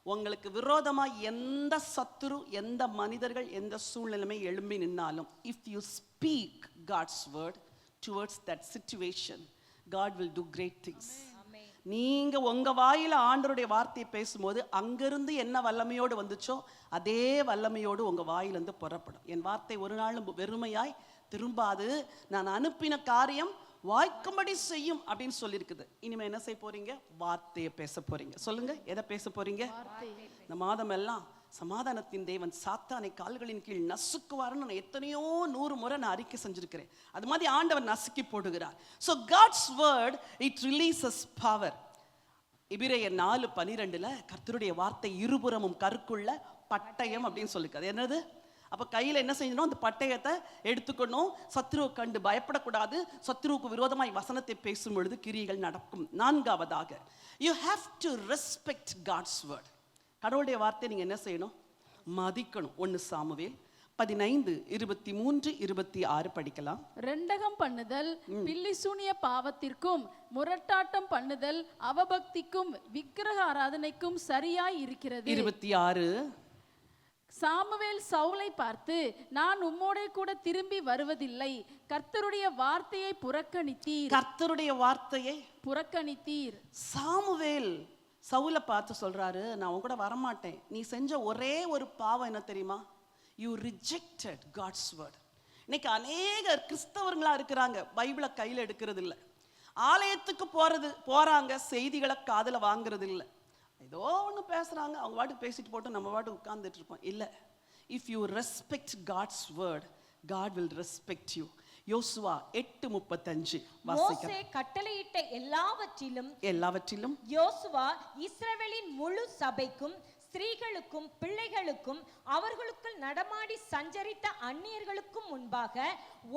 உங்களுக்கு விரோதமா எந்த சத்துரு, எந்த மனிதர்கள், எந்த சூழ்நிலைமை எழும்பி நின்னாலும், if you speak God's word towards that situation, God will do great things. நீங்க உங்க வாயில ஆண்டவருடைய வார்த்தையை பேசும்போது அங்கிருந்து என்ன வல்லமையோடு வந்துச்சோ அதே வல்லமையோடு உங்க வாயிலிருந்து புறப்படும். என் வார்த்தை ஒரு நாளும் வெறுமையாய் திரும்பாது, நான் அனுப்பின காரியம் வாய்க்கும்படி செய்யும் அப்படின்னு சொல்லியிருக்குது. இனிமே என்ன செய்ய போறீங்க? வார்த்தையை பேச போறீங்க. சொல்லுங்க, எதை பேச போறீங்க? இந்த மாதம் எல்லாம் சமாதானத்தின் தேவன் சாத்தானை கால்களின் கீழ் நசுக்குவார்னு நான் எத்தனையோ 100 முறை நான் அறிக்கை செஞ்சிருக்கிறேன். அது மாதிரி ஆண்டவர் நசுக்கி போடுகிறார். So God's word, it releases power. எபிரேயர் 4:12 கர்த்தருடைய வார்த்தை இருபுறமும் கருக்குள்ள பட்டயம் அப்படின்னு சொல்லிருக்கு. அது என்னது? அப்ப கையில என்ன செய்யணும்? அந்த பட்டயத்தை எடுத்துக்கணும். சத்ருவை கண்டு பயப்படக்கூடாது. சத்ருவுக்கு விரோதமாய் வசனத்தை பேசும் பொழுது கிரியைகள் நடக்கும். 4வதாக, you have to respect God's word. கடவுளுடைய வார்த்தை நீங்க என்ன செய்யணும்? மதிக்கணும். 1 சாமுவேல் 15:23-26 படிக்கலாம். ரெண்டகம் பண்ணுதல் பில்லிசூனிய பாவத்திற்கும் முரட்டாட்டம் பண்ணுதல் அவபக்திக்கும் விக்கிரக ஆராதனைக்கும் சரியாய் இருக்கிறது. 26 சாமுவேல் சவுலை பார்த்து, நான் உம்மோட கூட திரும்பி வருவதில்லை, கர்த்தருடைய வார்த்தையை புறக்கணித்தீர். கர்த்தருடைய வார்த்தையை புறக்கணித்தீர். சாமுவேல் சவுலை பார்த்து சொல்றாரு, நான் உன் கூட வரமாட்டேன். நீ செஞ்ச ஒரே ஒரு பாவம் என்ன தெரியுமா? You rejected God's word. இன்னைக்கு அநேக கிறிஸ்தவர்களா இருக்கிறாங்க, பைபிளை கையில் எடுக்கிறது இல்லை, ஆலயத்துக்கு போறாங்க, செய்திகளை காதுல வாங்குறது இல்லை, ஏதோ ஒன்று பேசுறாங்க, அவங்க வாட்டுக்கு பேசிட்டு போட்டு நம்ம வாட்டுக்கு உட்கார்ந்துட்டு இருப்போம். இல்லை, if you respect God's word, God will respect you. யோசுவா 8:35 மோசே கட்டளையிட்ட எல்லாவற்றிலும் யோசுவா இஸ்ரவேலின் முழு சபைக்கும் ஸ்திரீகளுக்கும் பிள்ளைகளுக்கும் அவர்களுக்குள் நடமாடி சஞ்சரித்த அந்நியர்களுக்கும் முன்பாக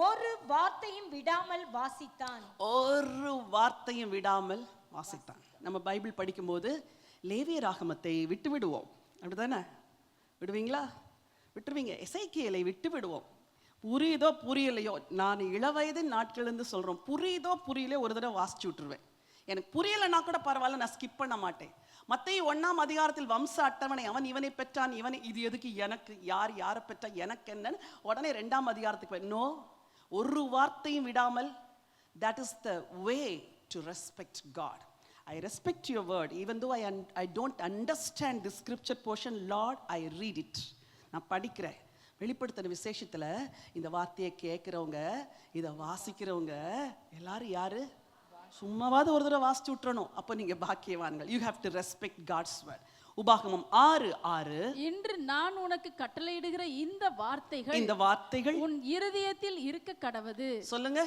ஒரு வார்த்தையும் விடாமல் வாசித்தான். ஒரு வார்த்தையும் விடாமல் வாசித்தான். நம்ம பைபிள் படிக்கும்போது லேவியராகமத்தை விட்டு விடுவோம், அப்படிதானே? விடுவீங்களா? விட்டுருவீங்க. எசேக்கியேலை விட்டு விடுவோம். புரியுதோ புரியலையோ, நான் இளவயது நாட்களிலிருந்து சொல்றோம், புரியுதோ புரியலையோ ஒரு தடவை வாசிச்சு விட்டுருவேன். எனக்கு புரியலைன்னா கூட பரவாயில்ல, நான் ஸ்கிப் பண்ண மாட்டேன். மத்தேயு 1ஆம் அதிகாரத்தில் வம்ச அட்டவணை, அவன் இவனை பெற்றான், இவனை, இது எதுக்கு எனக்கு, யார் யாரை பெற்றா எனக்கு என்னன்னு உடனே 2ஆம் அதிகாரத்துக்கு நோ, ஒரு வார்த்தையும் விடாமல். that is the way to respect God. I respect your word even though I don't understand the scripture portion. Lord, I read it. நான் படிக்கிறேன். வெளிப்படுத்தின விசேஷத்துல இந்த வார்த்தையை கேட்கிறவங்க, இதை வாசிக்கிறவங்க எல்லாரும் யாரு? சும்மாவாவது ஒரு தடவை வாசிச்சு விட்டுறணும். அப்போ நீங்க பாக்கியவான்கள். You have to respect God's word. உபாகமம் 6:6. இன்று நான் உனக்கு கட்டளையிடுகிற இந்த வார்த்தைகள் உன் இருதயத்தில் இருக்க கடவது. சொல்லுங்க.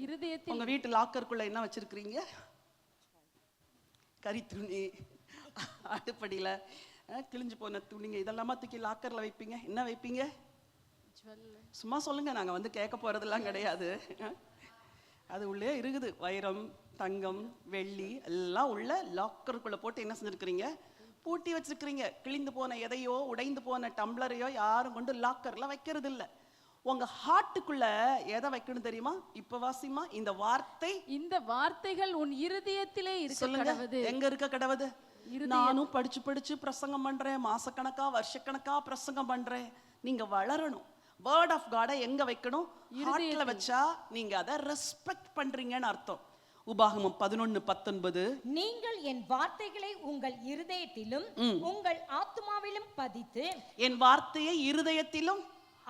இருதயத்தில். உங்க வீட்டு லாக்கருக்குள்ள என்ன வச்சிருக்கீங்க? கறி துணி, அடுப்படியில கிழிஞ்சு போன துணிங்க, இதெல்லாமா தூக்கி லாக்கர்ல வைப்பீங்க. என்ன வைப்பீங்க? சும்மா சொல்லுங்க, நாங்க வந்து கேட்க போறதெல்லாம் கிடையாது. அது உள்ளே இருக்குது. வைரம், தங்கம், வெள்ளி எல்லாம் உள்ள லாக்கருக்குள்ள போட்டு என்ன செஞ்சிருக்கிறீங்க? பூட்டி வச்சிருக்கிறீங்க. கிழிந்து போன எதையோ, உடைந்து போன டம்ளரையோ யாரும் கொண்டு லாக்கர்ல வைக்கிறது இல்ல. உங்க ஹார்ட்டுக்குள்ள எதை வைக்கணும் தெரியுமா? இப்ப வாசிமா, இந்த வார்த்தைகள் உன் இருதயத்திலே இருக்க கடவது. எங்க இருக்க கடவது? நானும் படிச்சு படிச்சு பிரசங்கம் பண்றேன், மாசக்கணக்கா வருஷக்கணக்கா பிரசங்கம் பண்றேன். நீங்க வளரணும். வேர்ட் ஆஃப் காட எங்க வைக்கணும்? ஹார்ட்ல வச்சா நீங்க அதை ரெஸ்பெக்ட் பண்றீங்கன்னு அர்த்தம். உபாகமம் 11:19. நீங்கள் என் வார்த்தைகளை உங்கள் இருதயத்திலும் உங்கள் ஆத்துமாவிலும் பதித்து. என் வார்த்தையை இருதயத்திலும்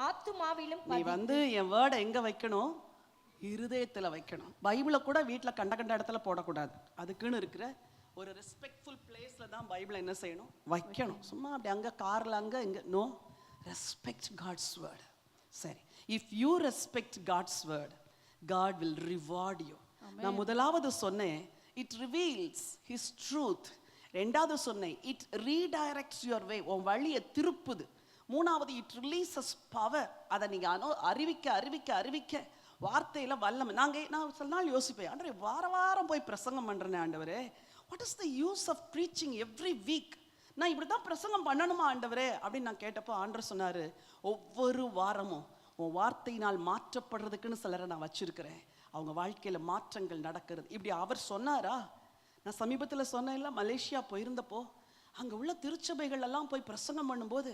ஆத்துமாவிலும் நீ வந்து என் வேர்டை எங்க வைக்கணும்? இருதயத்துல வைக்கணும். பைபிளை கூட வீட்டுல கண்ட இடத்துல போடக்கூடாது. அதுக்குன்னு இருக்கிற ஒரு ரெஸ்பெக்ட்ஃபுல் பிளேஸ்ல தான் பைபிளை என்ன செய்யணும்? வைக்கணும். சும்மா அப்படி அங்க கார்ல அங்க இங்க நோ. Respect God's word. சரி, if you respect God's word, God will reward you. நான் முதலாவது சொன்னேன், இட் ரிவீல்ஸ் ஹிஸ் ட்ரூத். ரெண்டாவது சொன்னேன், இட் ரீடைரக்ட்ஸ் யுவர் வே, உன் வழியை திருப்புது. மூணாவது, இட் ரிலீசஸ் பவர். அதை நீங்க அறிவிக்க அறிவிக்க அறிவிக்க வார்த்தையில வல்லமை. நான் சில நாள் யோசிப்பேன், ஆண்டவரே வாரம் போய் பிரசங்கம் பண்றேனே ஆண்டவரே, what is the use of preaching every week? நான் இப்படிதான் பிரசங்கம் பண்ணணுமா ஆண்டவரே அப்படின்னு நான் கேட்டப்போ ஆண்டவர் சொன்னாரு, ஒவ்வொரு வாரமும் உன் வார்த்தையினால் மாற்றப்படுறதுக்குன்னு சிலரை நான் வச்சிருக்கிறேன். அவங்க வாழ்க்கையில மாற்றங்கள் நடக்கிறது. இப்படி அவர் சொன்னாரா? நான் சமீபத்தில் சொன்னேன்ல, மலேசியா போயிருந்தப்போ அங்க உள்ள திருச்சபைகள் எல்லாம் போய் பிரசங்கம் பண்ணும்போது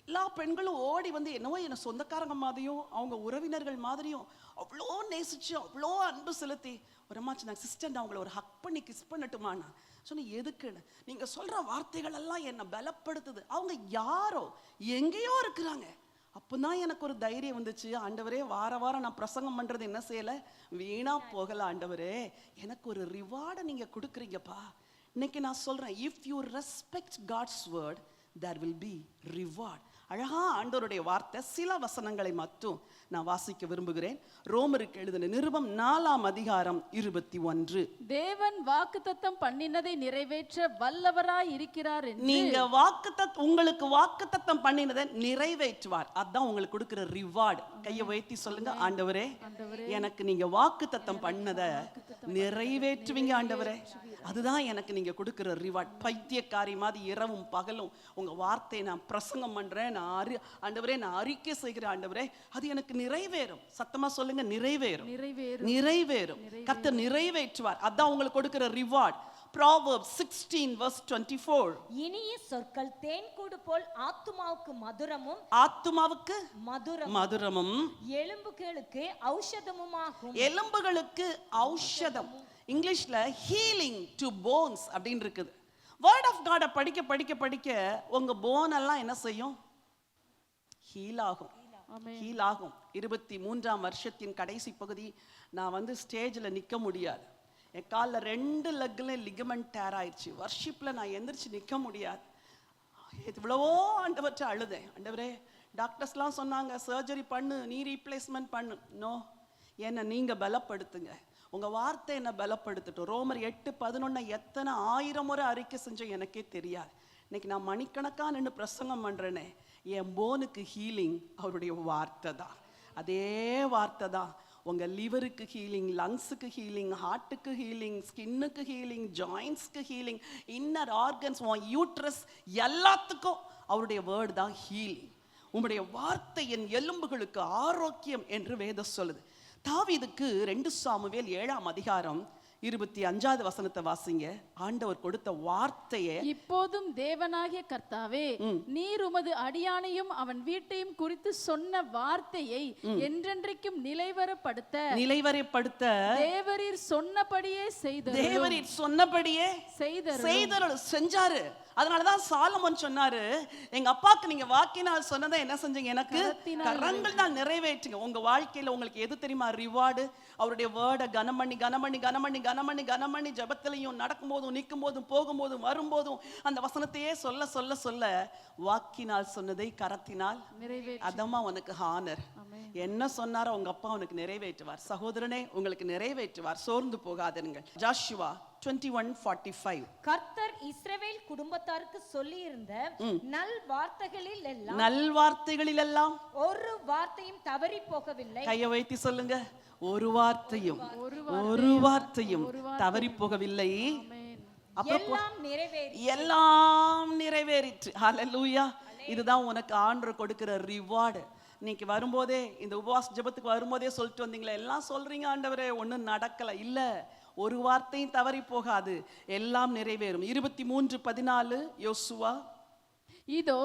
எல்லா பெண்களும் ஓடி வந்து என்னவோ என்ன சொந்தக்காரங்க மாதிரியும் அவங்க உறவினர்கள் மாதிரியும் அவ்வளோ நேசிச்சு அவ்வளோ அன்பு செலுத்தி ஒரு அம்மாச்சு, நான் சிஸ்டர் நான் உங்களை ஒரு ஹக் பண்ணி கிஸ் பண்ணட்டுமாண்ணா சொன்ன. எதுக்குன்னு? நீங்க சொல்ற வார்த்தைகள் எல்லாம் என்னை பலப்படுத்துது. அவங்க யாரோ எங்கேயோ இருக்கிறாங்க. அப்போதான் எனக்கு ஒரு தைரியம் வந்துச்சு, ஆண்டவரே வாரம் நான் பிரசங்கம் பண்றது என்ன செய்யல, வீணா போகல ஆண்டவரே, எனக்கு ஒரு ரிவார்டை நீங்க கொடுக்குறீங்கப்பா. இன்னைக்கு நான் சொல்றேன், if you respect God's word, there will be reward. அழகா ஆண்டவருடைய வார்த்தை. சில வசனங்களை மட்டும் நான் வாசிக்க விரும்புகிறேன். ரோமருக்கு எழுதின நிருபம் 4:21. தேவன் வாக்குத்தத்தம் பண்ணினதை நிறைவேற்ற வல்லவராய் இருக்கிறார் என்று. நீங்க உங்களுக்கு வாக்குத்தத்தம் பண்ணினதை நிறைவேற்றுவார். அதான் உங்களுக்கு கொடுக்கிற ரிவார்டு. கையை உயர்த்தி சொல்லுங்க, ஆண்டவரே எனக்கு நீங்க வாக்குத்தத்தம் பண்ணதை நிறைவேற்றுவீங்க ஆண்டவரே, அதுதான் எனக்கு நீங்க கொடுக்கிற ரிவார்ட். பைத்தியக்காரி மாதிரி இரவும் பகலும் உங்க வார்த்தையை நான் பிரசங்கம் பண்றேன், ஆண்டவரே நான் அறிக்கை செய்கிறேன் ஆண்டவரே, அது எனக்கு நிறைவேறும். சத்தமா சொல்லுங்க, நிறைவேறும். கர்த்தர் நிறைவேற்றுவார். அதான் உங்களுக்கு கொடுக்கிற ரிவார்ட். Proverbs 16:24. இனிய சொற்கள் தேன்கூடு போல் ஆத்துமாவுக்கு மதுரமும் எலும்புகளுக்கு ஔஷதமுமாகும். எலும்புகளுக்கு ஔஷதம். இங்கிலீஷ்ல ஹீலிங் டு போன்ஸ் அப்படின்னு இருக்குது. வேர்ட் ஆஃப் காட படிக்க படிக்க படிக்க உங்க போன் எல்லாம் என்ன செய்யும்? ஹீல் ஆகும். 23ஆம் வருஷத்தின் கடைசி பகுதி நான் வந்து ஸ்டேஜ்ல நிக்க முடியாது. என் காலில் 2 லெக்ல லிகமெண்ட் டேர் ஆயிடுச்சு. வர்ஷிப்ல நான் எந்திரிச்சு நிக்க முடியாது. இவ்வளவோ ஆண்டவற்றை அழுதேன். ஆண்டவரே, டாக்டர்ஸ்லாம் சொன்னாங்க சர்ஜரி பண்ணு, நீ ரீப்ளேஸ்மெண்ட் பண்ணு. நோ, என்னை நீங்க பலப்படுத்துங்க, உங்க வார்த்தை என்ன பலப்படுத்தட்டும். ரோமர் 8:11 எத்தனை 1000 முறை அறிக்கை செஞ்சோம் எனக்கே தெரியாது. இன்னைக்கு நான் மணிக்கணக்கா நின்று பிரசங்கம் பண்றேனே, என் போனுக்கு ஹீலிங் அவருடைய வார்த்தை தான். அதே வார்த்தை தான் உங்க லிவருக்கு ஹீலிங், லங்ஸுக்கு ஹீலிங், ஹார்ட்டுக்கு ஹீலிங், ஸ்கின்னுக்கு ஹீலிங், ஜாயின்ஸ்க்கு ஹீலிங், இன்னர் ஆர்கன்ஸ், யூட்ரஸ் எல்லாத்துக்கும் அவருடைய வேர்டு தான் ஹீலிங். உங்களுடைய வார்த்தை என் எலும்புகளுக்கு ஆரோக்கியம் என்று வேதம் சொல்லுது. தாவீதுக்கு 2 சாமுவேல் 7:25 வசனத்தை வாசிங்க. ஆண்டவர் கொடுத்த வார்த்தையை, இப்போதும் தேவனாகிய கர்த்தாவே, நீர் உமது அடியானையும் அவன் வீட்டையும் குறித்து சொன்ன வார்த்தையை என்றென்றைக்கும் நிலைவரப்படுத்த தேவரீர் சொன்னபடியே செய்தார். தேவரீர் சொன்னபடியே செய்தார். செஞ்சாரு. அதனாலதான் சாலமோன் சொன்னாரு, எங்க அப்பாக்கு நீங்க வாக்கினால் சொன்னதை என்ன செஞ்சீங்க, எனக்கு கரங்கள்னால் நிறைவேற்றுங்க. உங்க வாழ்க்கையில உங்களுக்கு எது தெரியுமா ரிவார்டு? அவருடைய வேர்டை கனமணி கனமணி கனமணி கனமணி கனமணி ஜபத்திலையும் நடக்கும் போதும் நிற்கும் போதும் போகும்போதும் வரும்போதும் அந்த வசனத்தையே சொல்ல சொல்ல சொல்ல வாக்கினால் சொன்னதை கரத்தினால் அதமா உனக்கு ஹானர். என்ன சொன்னாரோ உங்க அப்பா உனக்கு நிறைவேற்றுவார். சகோதரனே, உங்களுக்கு நிறைவேற்றுவார். சோர்ந்து போகாதீர்கள். ஜோஷுவா 21:45. கர்த்தர் இஸ்ரவேல் குடும்பத்தாருக்கு சொல்லி இருந்த நல்வார்த்தைகளில் எல்லாம் ஒரு வார்த்தையும் தவறி போகவில்லை. கையை வைத்து சொல்லுங்க, ஒரு வார்த்தையும் தவறி போகவில்லை. எல்லாம் நிறைவேறிற்று. ஹல்லேலூயா. இதுதான் உனக்கு ஆண்டவர் கொடுக்கிற ரிவார்டு. இன்னைக்கு வரும்போதே, இந்த உபவாச ஜெபத்துக்கு வரும்போதே சொல்லிட்டு வந்தீங்களா, எல்லாம் சொல்றீங்க ஆண்டவரே, ஒன்றும் நடக்கல. இல்ல, ஒரு வார்த்தையும் தவறி போகாது, எல்லாம் நிறைவேறும். 23:14 யோசுவா. இதோ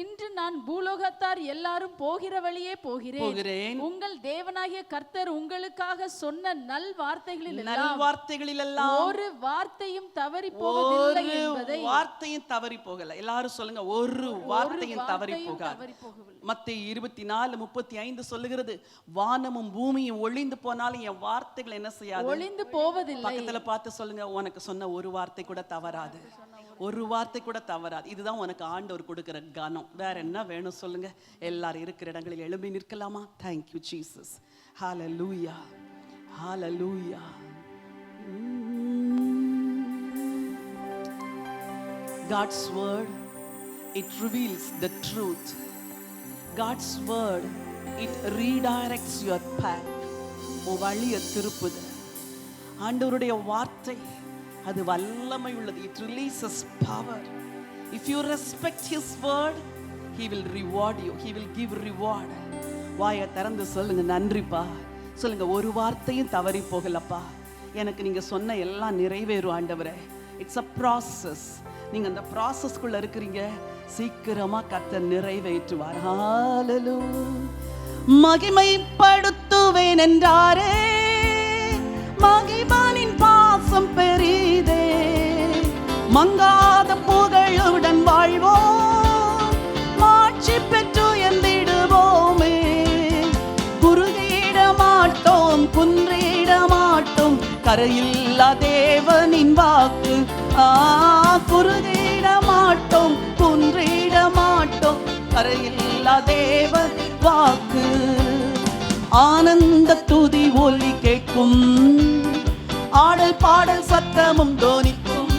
இன்று நான் பூலோகத்தார் எல்லாரும் போகிற வழியே போகிறேன். உங்கள் தேவனாகிய கர்த்தர் உங்களுக்காக சொன்ன நல்வார்த்தைகளில் எல்லாம் ஒரு வார்த்தையும் தவறி போவதில்லை என்பதை. வார்த்தையும் தவறி போகல. எல்லாரும் சொல்லுங்க, ஒரு வார்த்தையும் தவறி போகாது. மத்தேயு 24:35 சொல்லுகிறது, வானமும் பூமியும் ஒளிந்து போனாலும் என் வார்த்தைகள் என்ன செய்யாது, ஒளிந்து போவதில்லை. பக்கத்துல பார்த்து சொல்லுங்க, உனக்கு சொன்ன ஒரு வார்த்தை கூட தவறாது, ஒரு வார்த்தை கூட தவறாது. இதுதான் உனக்கு ஆண்டவர் கொடுக்கிற கனம். வேற என்ன வேணும் சொல்லுங்க? எல்லாரும் இருக்கிற இடங்களில் எழும்பி நிற்கலாமா? Thank you Jesus. Hallelujah. Hallelujah. God's word, it reveals the truth. God's word, it redirects your path. உன் வழியை திருப்புது. ஆண்டவருடைய வார்த்தை அது வல்லமை உள்ளது. It releases power. If you respect his word, he will reward you. He will give reward. வாயை திறந்து சொல்லுங்க, நன்றிப்பா. சொல்லுங்க, ஒரு வார்த்தையும் தவறி போகலப்பா, எனக்கு நீங்க சொன்ன எல்லாம் நிறைவேறும் ஆண்டவரே. It's a process. நீங்க அந்த ப்ராசஸ்க்குள்ள இருக்கிறீங்க. சீக்கிரமா கர்த்தர் நிறைவேற்றுவார். ஹalleluya. மகிமைப்படுத்துவேன் என்றாரே, மகிமானின் பாசம் பெரிதே, மங்காத புகழுடன் வாழ்வோம், மாட்சி பெற்று எந்திடுவோமே. குறுகிட மாட்டோம், குன்றிட மாட்டோம், கரையில்லா தேவனின் வாக்கு. குறுகிட மாட்டோம், குன்றிட மாட்டோம், கரையில்லா தேவன் வாக்கு. ஆனந்த துதி ஒலி கேட்கும், ஆடல் பாடல் சத்தமும் தோனிக்கும்,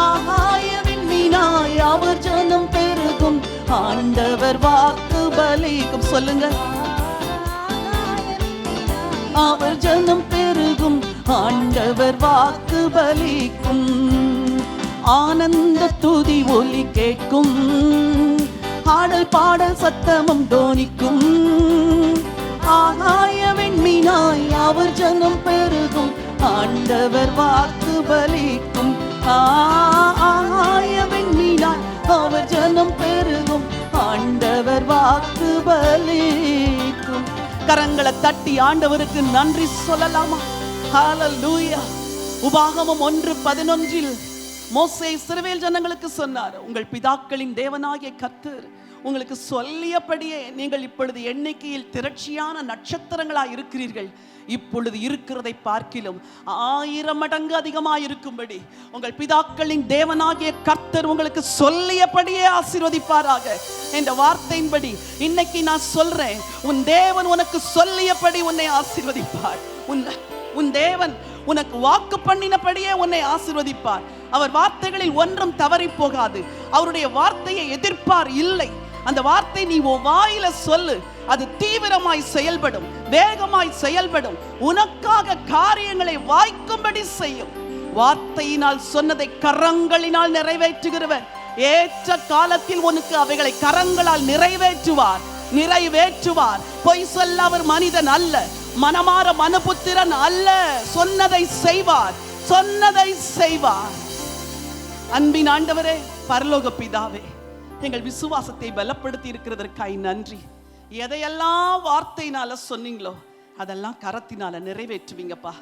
ஆகாயவின் மீனாய் அவர் ஜனம் பெருகும், ஆண்டவர் வாக்கு பலிக்கும். சொல்லுங்க, அவர் ஜனம் பெருகும், ஆண்டவர் வாக்கு பலிக்கும். ஆனந்த துதி ஒலி கேட்கும், ஆடல் பாடல் சத்தமும் தோனிக்கும், ஆகாயவின் மீனாய் அவர் ஜனம் பெருகும், ஆண்டவர் வாக்கு பலிக்கும். ஆகாயவின் மீனாய் அவர் ஜனம் பெருகும், ஆண்டவர் வாக்கு பலிக்கும். கரங்களை தட்டி ஆண்டவருக்கு நன்றி சொல்லலாமா? ஹல்லேலூயா. உபாகமம் 1:11 மோசே இஸ்ரவேல் ஜனங்களுக்கு சொன்னார், உங்கள் பிதாக்களின் தேவனாகிய கர்த்தர் உங்களுக்கு சொல்லியபடியே நீங்கள் இப்பொழுது எண்ணிக்கையில் திரட்சியான நட்சத்திரங்களாய் இருக்கிறீர்கள். இப்பொழுது இருக்கிறதை பார்க்கிலும் 1000 மடங்கு அதிகமாய் இருக்கும்படி உங்கள் பிதாக்களின் தேவனாகிய கர்த்தர் உங்களுக்கு சொல்லியபடியே ஆசீர்வதிப்பாராக. என்ற வார்த்தையின்படி இன்னைக்கு நான் சொல்றேன், உன் தேவன் உனக்கு சொல்லியபடி உன்னை ஆசீர்வதிப்பார். உன் தேவன் உனக்கு வாக்கு பண்ணினபடியே உன்னை ஆசீர்வதிப்பார். அவர் வார்த்தைகளில் ஒன்றும் தவறி போகாது. அவருடைய வார்த்தையை எதிர்ப்பார் இல்லை. அந்த வார்த்தை நீ உன் வாயில சொல்லு, அது தீவிரமாய் செயல்படும், வேகமாய் செயல்படும், உனக்காக காரியங்களை வாய்க்கும்படி செய்யும். வார்த்தையினால் சொன்னதை கரங்களினால் நிறைவேற்றுகிறவர் ஏற்ற காலத்தில் உனக்கு அவைகளை கரங்களால் நிறைவேற்றுவார். பொய் சொல்ல அவர் மனிதன் அல்ல, மனமாற மனுபுத்திரன் அல்ல. சொன்னதை செய்வார். அன்பின் ஆண்டவரே, பரலோக பிதாவே, எங்கள் விசுவாசத்தை பலப்படுத்தி இருக்கிறதற்காய் நன்றி. எதையெல்லாம் வார்த்தையினால சொன்னீங்களோ அதெல்லாம் கரத்தினால நிறைவேற்றுவீங்கப்பா.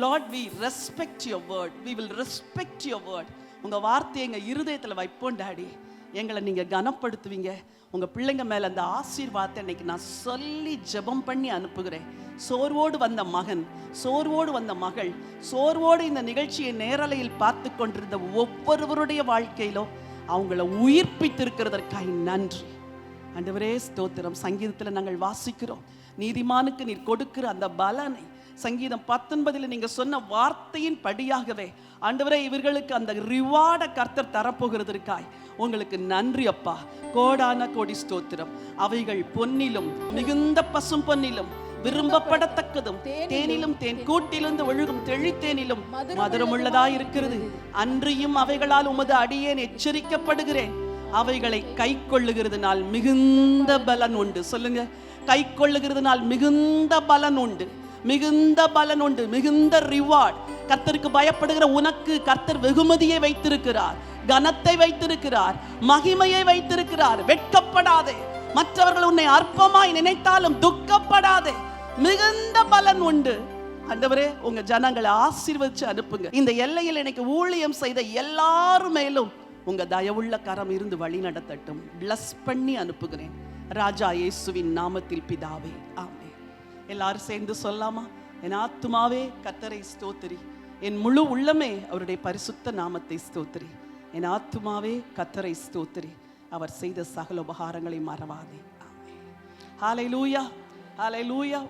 Lord, we respect your word. We will respect your word. உங்க வார்த்தையை எங்க இருதயத்துல வைப்போம் டாடி. எங்களை நீங்க கனப்படுத்துவீங்க. உங்க பிள்ளைங்க மேல அந்த ஆசீர்வாதத்தை இன்னைக்கு நான் சொல்லி ஜெபம் பண்ணி அனுப்புகிறேன். சோர்வோடு வந்த மகன், சோர்வோடு வந்த மகள், சோர்வோடு இந்த நிகழ்ச்சியை நேரலையில் பார்த்து கொண்டிருந்த ஒவ்வொருவருடைய வாழ்க்கையிலும் அவங்கள உயிர்ப்பித்திருக்கிறதற்காக நன்றி ஆண்டவரே. ஸ்தோத்திரம். சங்கீதத்தில் நாங்கள் வாசிக்கிறோம், நீதிமானுக்கு நீர் கொடுக்கிற அந்த பலனை, சங்கீதம் 19 நீங்க சொன்ன வார்த்தையின் படியாகவே ஆண்டவரே இவர்களுக்கு அந்த ரிவார்டை கர்த்தர் தரப்போகிறதற்காய் உங்களுக்கு நன்றி அப்பா. கோடான கோடி ஸ்தோத்திரம். அவைகள் பொன்னிலும் மிகுந்த பசும் பொன்னிலும் விரும்பப்படத்தக்கதும் தேனிலும் தேன் கூட்டிலிருந்து ஒழுகும் தெளித்தேனிலும் மதுரமுள்ளதாய் இருக்கிறது. அன்றியும் அவைகளால் உமது அடியேன் எச்சரிக்கப்படுகிறேன். அவைகளை கை கொள்ளுகிறதுனால் மிகுந்த பலன் உண்டு. சொல்லுங்க, கை கொள்ளுகிறதுனால் மிகுந்த பலன் உண்டு, மிகுந்த பலன் உண்டு, மிகுந்த ரிவார்ட். கர்த்தருக்கு பயப்படுகிற உனக்கு கர்த்தர் வெகுமதியை வைத்திருக்கிறார், கனத்தை வைத்திருக்கிறார், மகிமையை வைத்திருக்கிறார். வெட்கப்படாதே. மற்றவர்கள் உன்னை அற்பமாய் நினைத்தாலும் துக்கப்படாதே, மிகுந்த பலன் உண்டு. ஆண்டவரே உங்க ஜனங்களை ஆசீர்வதிச்சு அனுப்புங்க. இந்த எல்லையில் எனக்கு ஊழியம் செய்த எல்லாரும் மேலும் உங்க தயவுள்ள கரம் இருந்து வழி நடத்தட்டும். பிளஸ் பண்ணி அனுப்புகிறேன் ராஜா இயேசுவின் நாமத்தில் பிதாவே, ஆமென். எல்லாரும் சேர்ந்து சொல்லாமா? என் ஆத்துமாவே கர்த்தரை ஸ்தோத்திரி, என் முழு உள்ளமே அவருடைய பரிசுத்த நாமத்தை ஸ்தோத்திரி. என் ஆத்துமாவே கர்த்தரை ஸ்தோத்திரி, அவர் செய்த சகல உபகாரங்களை மறவாதே. ஆமென். ஹல்லேலூயா, ஹல்லேலூயா.